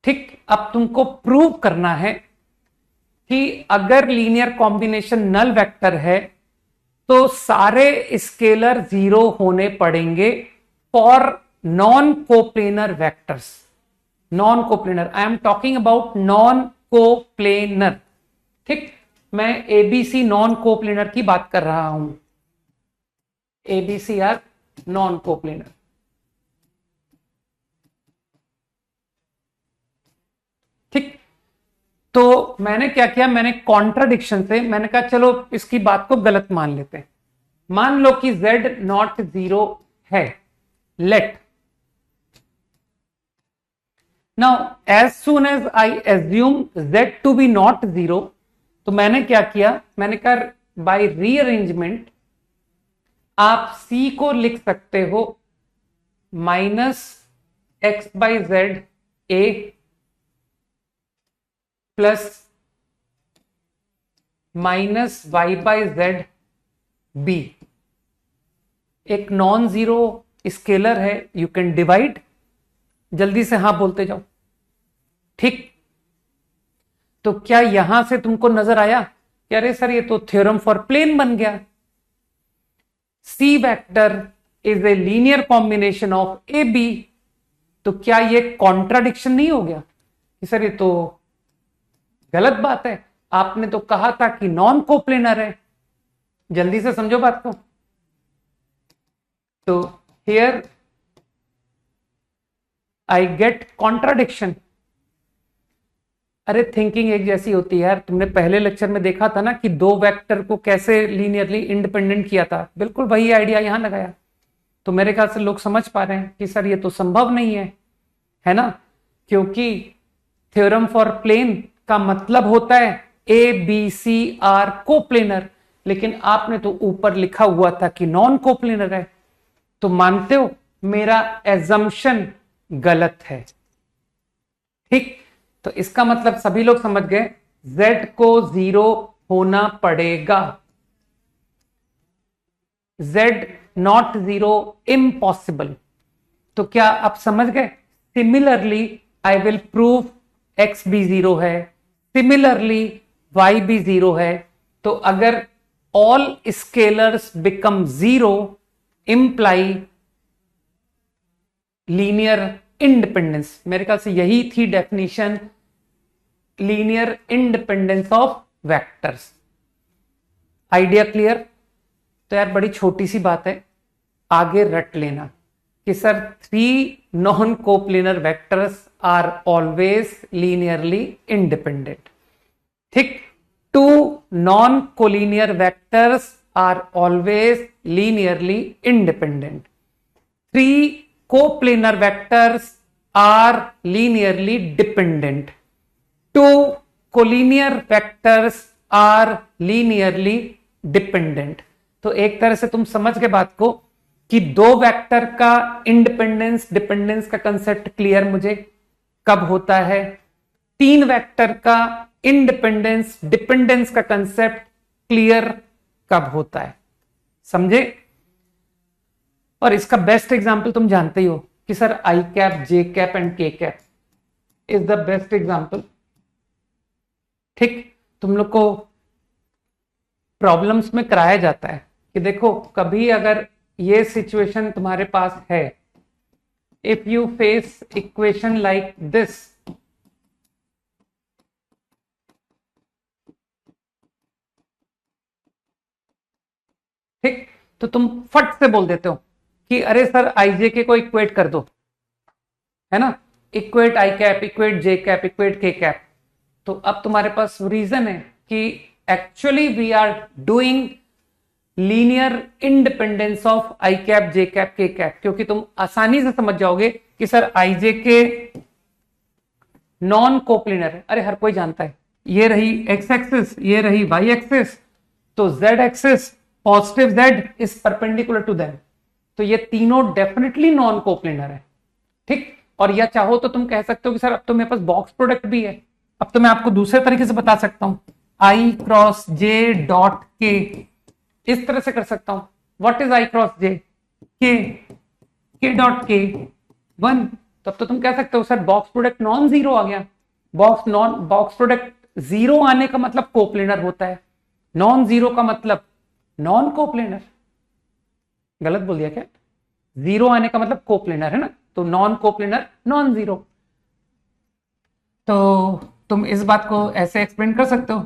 ठीक? अब तुमको प्रूव करना है कि अगर लीनियर कॉम्बिनेशन नल वेक्टर है तो सारे स्केलर जीरो होने पड़ेंगे for non coplanar vectors. Non coplanar, I am talking about non coplanar, ठीक? मैं एबीसी नॉन कोप्लेनर की बात कर रहा हूं, एबीसी आर नॉन कोप्लेनर, ठीक? तो मैंने क्या किया, मैंने कॉन्ट्राडिक्शन से मैंने कहा चलो इसकी बात को गलत मान लेते हैं। मान लो कि z नॉट जीरो है, let now as soon as I assume z to be not zero, तो मैंने क्या किया, मैंने कहा बाय रीअरेंजमेंट आप c को लिख सकते हो minus x by z a plus minus y by z b. एक नॉन जीरो स्केलर है, यू कैन डिवाइड, जल्दी से हां बोलते जाओ, ठीक? तो क्या यहां से तुमको नजर आया कि अरे सर ये तो थ्योरम फॉर प्लेन बन गया। C vector is a linear combination of A B, तो क्या ये कॉन्ट्राडिक्शन नहीं हो गया कि सर ये तो गलत बात है, आपने तो कहा था कि नॉन कोप्लेनर है। जल्दी से समझो बात को। तो हियर आई गेट कॉन्ट्राडिक्शन। अरे थिंकिंग एक जैसी होती है यार, तुमने पहले लेक्चर में देखा था ना कि दो वेक्टर को कैसे लीनियरली इंडिपेंडेंट किया था, बिल्कुल वही आइडिया यहां लगाया। तो मेरे ख्याल से लोग समझ पा रहे हैं कि सर ये तो संभव नहीं है ना, क्योंकि थ्योरम फॉर प्लेन का मतलब होता है A B c are coplanar, लेकिन आपने तो ऊपर लिखा हुआ था कि नॉन कोप्लेनर है। तो मानते हो मेरा एजम्पशन गलत है, ठीक? तो इसका मतलब सभी लोग समझ गए z को जीरो होना पड़ेगा, z नॉट जीरो इम्पॉसिबल। तो क्या आप समझ गए? Similarly I will prove x भी 0 है, सिमिलरली y भी 0 है, तो अगर all scalars become 0 imply linear independence. मेरे ख्याल से यही थी definition, linear independence of vectors. Idea clear? तो यार बड़ी छोटी सी बात है, आगे रट लेना कि sir 3 non coplanar vectors are always linearly independent. ठीक, 2 non collinear vectors are always linearly independent. 3 coplanar vectors are linearly dependent. 2 collinear vectors are linearly dependent. तो एक तरह से तुम समझ गए बात को कि 2 वेक्टर का इंडिपेंडेंस डिपेंडेंस का कंसेप्ट क्लियर मुझे कब होता है, 3 वेक्टर का इंडिपेंडेंस डिपेंडेंस का कंसेप्ट क्लियर कब होता है। समझे? और इसका बेस्ट एग्जांपल तुम जानते ही हो कि sir I cap, J cap and K cap is the best example. ठीक, तुम लोग को प्रॉब्लम्स में कराया जाता है कि देखो कभी अगर ये सिचुएशन तुम्हारे पास है, if you face equation like this, ठीक, तो तुम फट से बोल देते हो कि अरे सर आईजे को इक्वेट कर दो, है ना, equate i cap, equate j cap, equate k cap. तो अब तुम्हारे पास रीजन है कि actually we are doing linear independence of i cap, J cap, के कैप, क्योंकि तुम आसानी से समझ जाओगे कि sir i j k non coplanar है। अरे हर कोई जानता है, ये रही एक्स एक्सिस, ये रही वाई एक्सिस, तो z axis positive z is perpendicular to them, तो ये तीनों डेफिनेटली नॉन कोप्लेनर है। ठीक, और या चाहो तो तुम कह सकते हो कि सर अब तो मेरे पास बॉक्स प्रोडक्ट भी है। अब तो मैं आपको दूसरे तरीके से बता सकता हूं, आई क्रॉस जे डॉट के, इस तरह से कर सकता हूं। व्हाट इज आई क्रॉस जे? के डॉट के 1। तब तो तुम कह सकते हो sir box product non zero आ गया। बॉक्स प्रोडक्ट जीरो आने का मतलब कोप्लेनर होता है, नॉन जीरो का मतलब नॉन कोप्लेनर। गलत बोल दिया क्या? जीरो आने का मतलब कोप्लेनर है ना, तो नॉन कोप्लेनर नॉन जीरो। तो तुम इस बात को ऐसे एक्सप्लेन कर सकते हो,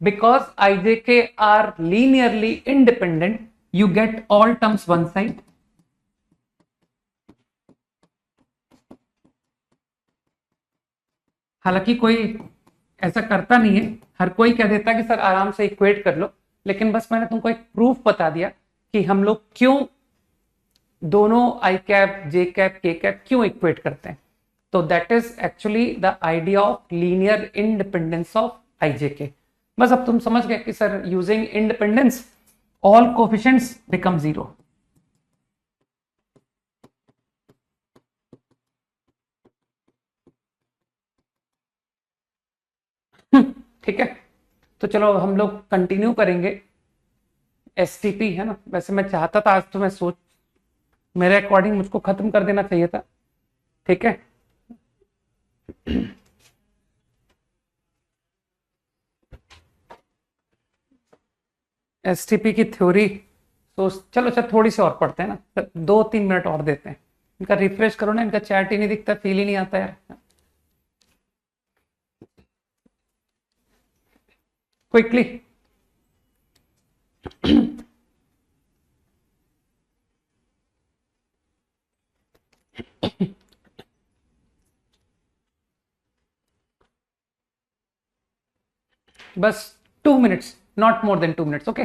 because IJK are linearly independent, you get all terms one side. हालांकि कोई ऐसा करता नहीं है, हर कोई कह देता है कि सर आराम से इक्वेट कर लो, लेकिन बस मैंने तुमको एक प्रूफ बता दिया कि हम लोग क्यों दोनों आई कैप, जे कैप, के कैप क्यों इक्वेट करते हैं। तो that is actually the idea of linear independence of IJK. बस अब तुम समझ गए कि sir using independence all coefficients become zero. ठीक है, तो चलो हम लोग कंटिन्यू करेंगे। एसटीपी है ना, वैसे मैं चाहता था आज तो मैं सोच मेरे अकॉर्डिंग मुझको खत्म कर देना चाहिए था। ठीक है, एसटीपी की थ्योरी तो चलो अच्छा थोड़ी सी और पढ़ते हैं ना, 2-3 मिनट और देते हैं। इनका रिफ्रेश करो ना, इनका चैट ही नहीं दिखता, फील ही नहीं आता यार। क्विकली बस 2 minutes, not more than 2 minutes. Okay,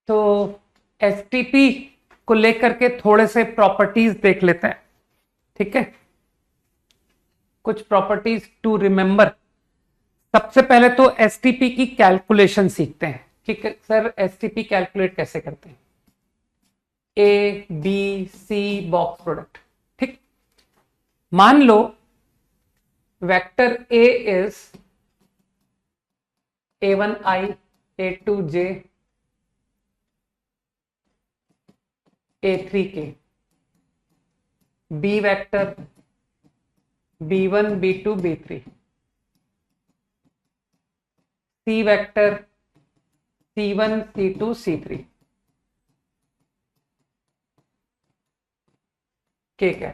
तो एसटीपी को लेकर के थोड़े से प्रॉपर्टीज देख लेते हैं। ठीक है, कुछ प्रॉपर्टीज टू रिमेंबर। सबसे पहले तो एसटीपी की कैलकुलेशन सीखते हैं कि सर एसटीपी कैलकुलेट कैसे करते हैं। A B C box product, ठीक, मान लो vector A is A1I A2J A3K, B vector B1 B2 B3, C vector C1 C2 C3, ठीक है,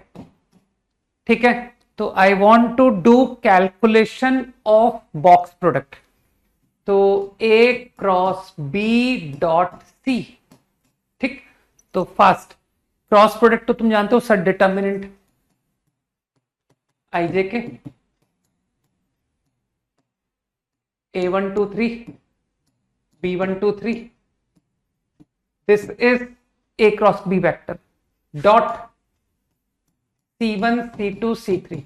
ठीक है। तो I want to do calculation of box product, तो A cross B dot C, ठीक। तो फास्ट क्रॉस प्रोडक्ट तो तुम जानते हो सर, डिटर्मिनेंट IJ के A1 2 3 B1 2 3, this is A cross B vector dot C1 C2 C3,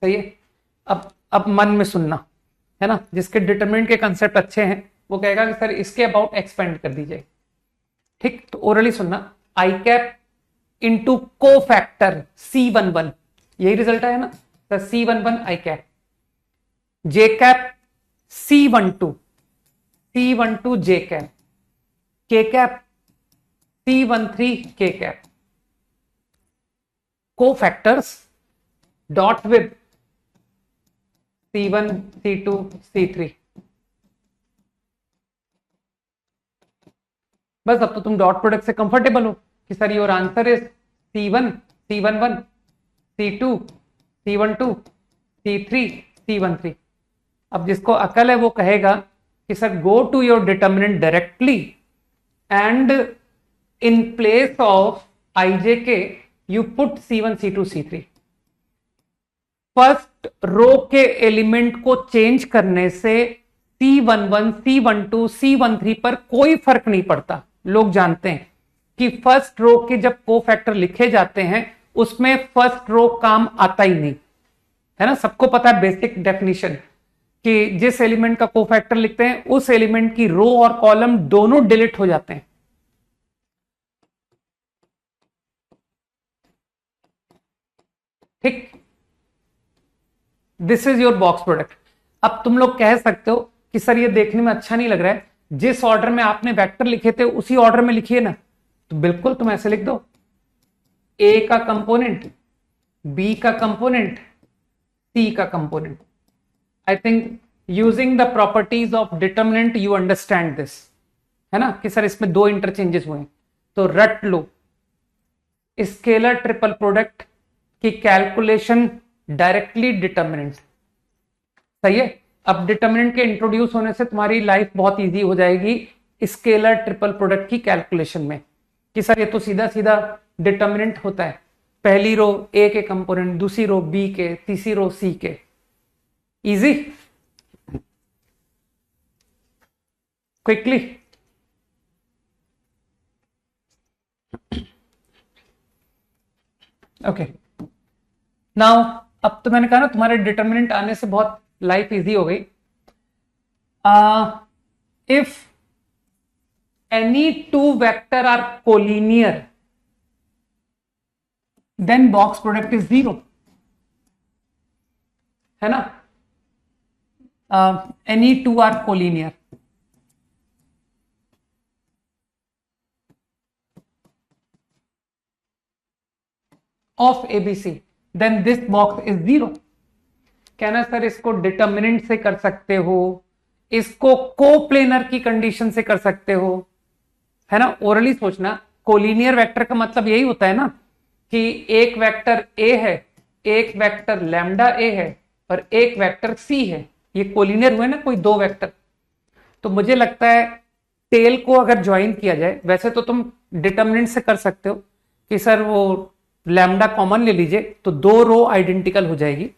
सही है। अब मन में सुनना है ना, जिसके डिटरमिनेंट के कंसेप्ट अच्छे हैं वो कहेगा कि सर इसके अबाउट एक्सपेंड कर दीजिए, ठीक। तो ओरली सुनना, आई कैप इंटू को फैक्टर C11, यही रिजल्ट आया ना सर, C11 आई कैप, जे कैप C12 J कैप, के कैप C13 के कैप, को factors dot with C1 C2 C3, बस अब तो तुम डॉट प्रोडक्ट से कंफर्टेबल हो कि sir your answer is C1 C11 C2 C12 C3 C13। अब जिसको अकल है वो कहेगा कि sir go to your determinant directly and in place of IJK you put C1 C2 C3। First row के एलिमेंट को चेंज करने से C11 C12 C13 पर कोई फर्क नहीं पड़ता। लोग जानते हैं कि फर्स्ट रो के जब को फैक्टर लिखे जाते हैं उसमें फर्स्ट रो काम आता ही नहीं, है ना। सबको पता है बेसिक डेफिनेशन कि जिस एलिमेंट का को फैक्टर लिखते हैं उस एलिमेंट की रो और कॉलम दोनों डिलीट हो जाते हैं, ठीक। This is your box product. अब तुम लोग कह सकते हो कि सर ये देखने में अच्छा नहीं लग रहा है, जिस ऑर्डर में आपने वेक्टर लिखे थे उसी ऑर्डर में लिखिए ना। तो बिल्कुल तुम ऐसे लिख दो, A का कंपोनेंट, B का कंपोनेंट, C का component. I think using the properties of determinant you understand this, है ना, कि सर इसमें दो इंटरचेंजेस हुए हैं। तो रट लो, स्केलर ट्रिपल प्रोडक्ट की कैलकुलेशन डायरेक्टली डिटर्मिनेंट, सही है। अब डिटर्मिनेंट के इंट्रोड्यूस होने से तुम्हारी लाइफ बहुत इजी हो जाएगी स्केलर ट्रिपल प्रोडक्ट की कैलकुलेशन में, कि सर ये तो सीधा सीधा डिटर्मिनेंट होता है, पहली रो A के कंपोनेंट, दूसरी रो B के, तीसरी रो C के। Easy, quickly. ओके, नाउ अब तो मैंने कहा ना तुम्हारे डिटर्मिनेंट आने से बहुत लाइफ इजी हो गई। If any two vector are collinear then box product is 0, है ना। Any two are collinear, of ABC then this box is 0। कहना सर इसको डिटर्मिनेंट से कर सकते हो, इसको कोप्लेनर की कंडीशन से कर सकते हो, है ना। ओरली सोचना, कोलिनियर वेक्टर का मतलब यही होता है ना कि एक वेक्टर A है, एक वेक्टर लैम्डा A है और एक वेक्टर C है, ये कोलिनियर हुए ना कोई दो वेक्टर। तो मुझे लगता है टेल को अगर ज्वाइन किया जाए, वैसे तो तुम डिटर्मिनेंट से कर सकते हो कि सर वो लैम्डा कॉमन ले लीजिए तो दो रो आइडेंटिकल हो जाएगी।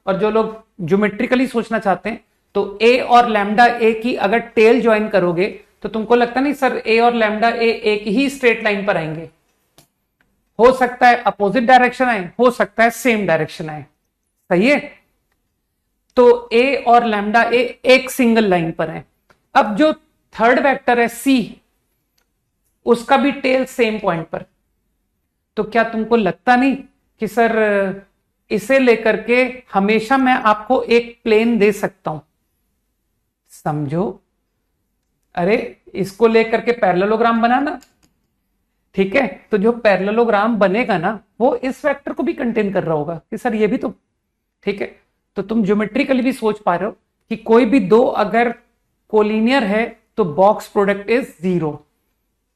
और जो लोग ज्योमेट्रिकली सोचना चाहते हैं तो A और लैम्डा A की अगर टेल ज्वाइन करोगे तो तुमको लगता नहीं सर A और लैम्डा A एक ही स्ट्रेट लाइन पर आएंगे, हो सकता है अपोजिट डायरेक्शन आए, हो सकता है सेम डायरेक्शन आए, सही है। तो A और लैम्डा A एक सिंगल लाइन पर है। अब जो थर्ड वेक्टर है C, उसका भी टेल सेम पॉइंट पर, तो क्या तुमको लगता नहीं कि सर इसे लेकर के हमेशा मैं आपको एक प्लेन दे सकता हूं? समझो, अरे इसको लेकर के पैरेललोग्राम बनाना, ठीक है, तो जो पैरेललोग्राम बनेगा ना वो इस वेक्टर को भी कंटेन कर रहा होगा कि सर ये भी तो, ठीक है। तो तुम ज्योमेट्रिकली भी सोच पा रहे हो कि कोई भी दो अगर कोलिनियर है तो बॉक्स प्रोडक्ट इज 0,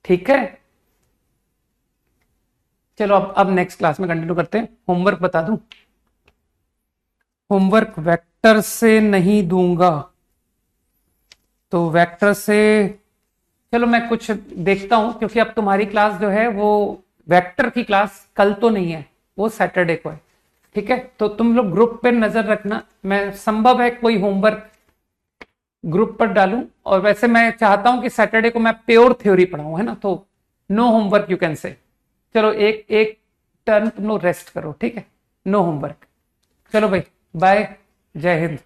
ठीक है। चलो अब नेक्स्ट क्लास में कंटिन्यू करते हैं। होमवर्क बता दूं, होमवर्क वेक्टर से नहीं दूंगा, तो वेक्टर से चलो मैं कुछ देखता हूं, क्योंकि अब तुम्हारी क्लास जो है वो वेक्टर की क्लास कल तो नहीं है, वो सैटरडे को है, ठीक है। तो तुम लोग ग्रुप पे नजर रखना, मैं संभव है कोई होमवर्क ग्रुप पर डालूं, और वैसे मैं चाहता हूं कि सैटरडे को मैं प्योर थ्योरी पढ़ाऊं, है ना, तो no homework you can say. चलो एक एक टर्न तुम लोग रेस्ट करो, ठीक है, नो होमवर्क। चलो भाई, बाय, जय हिंद।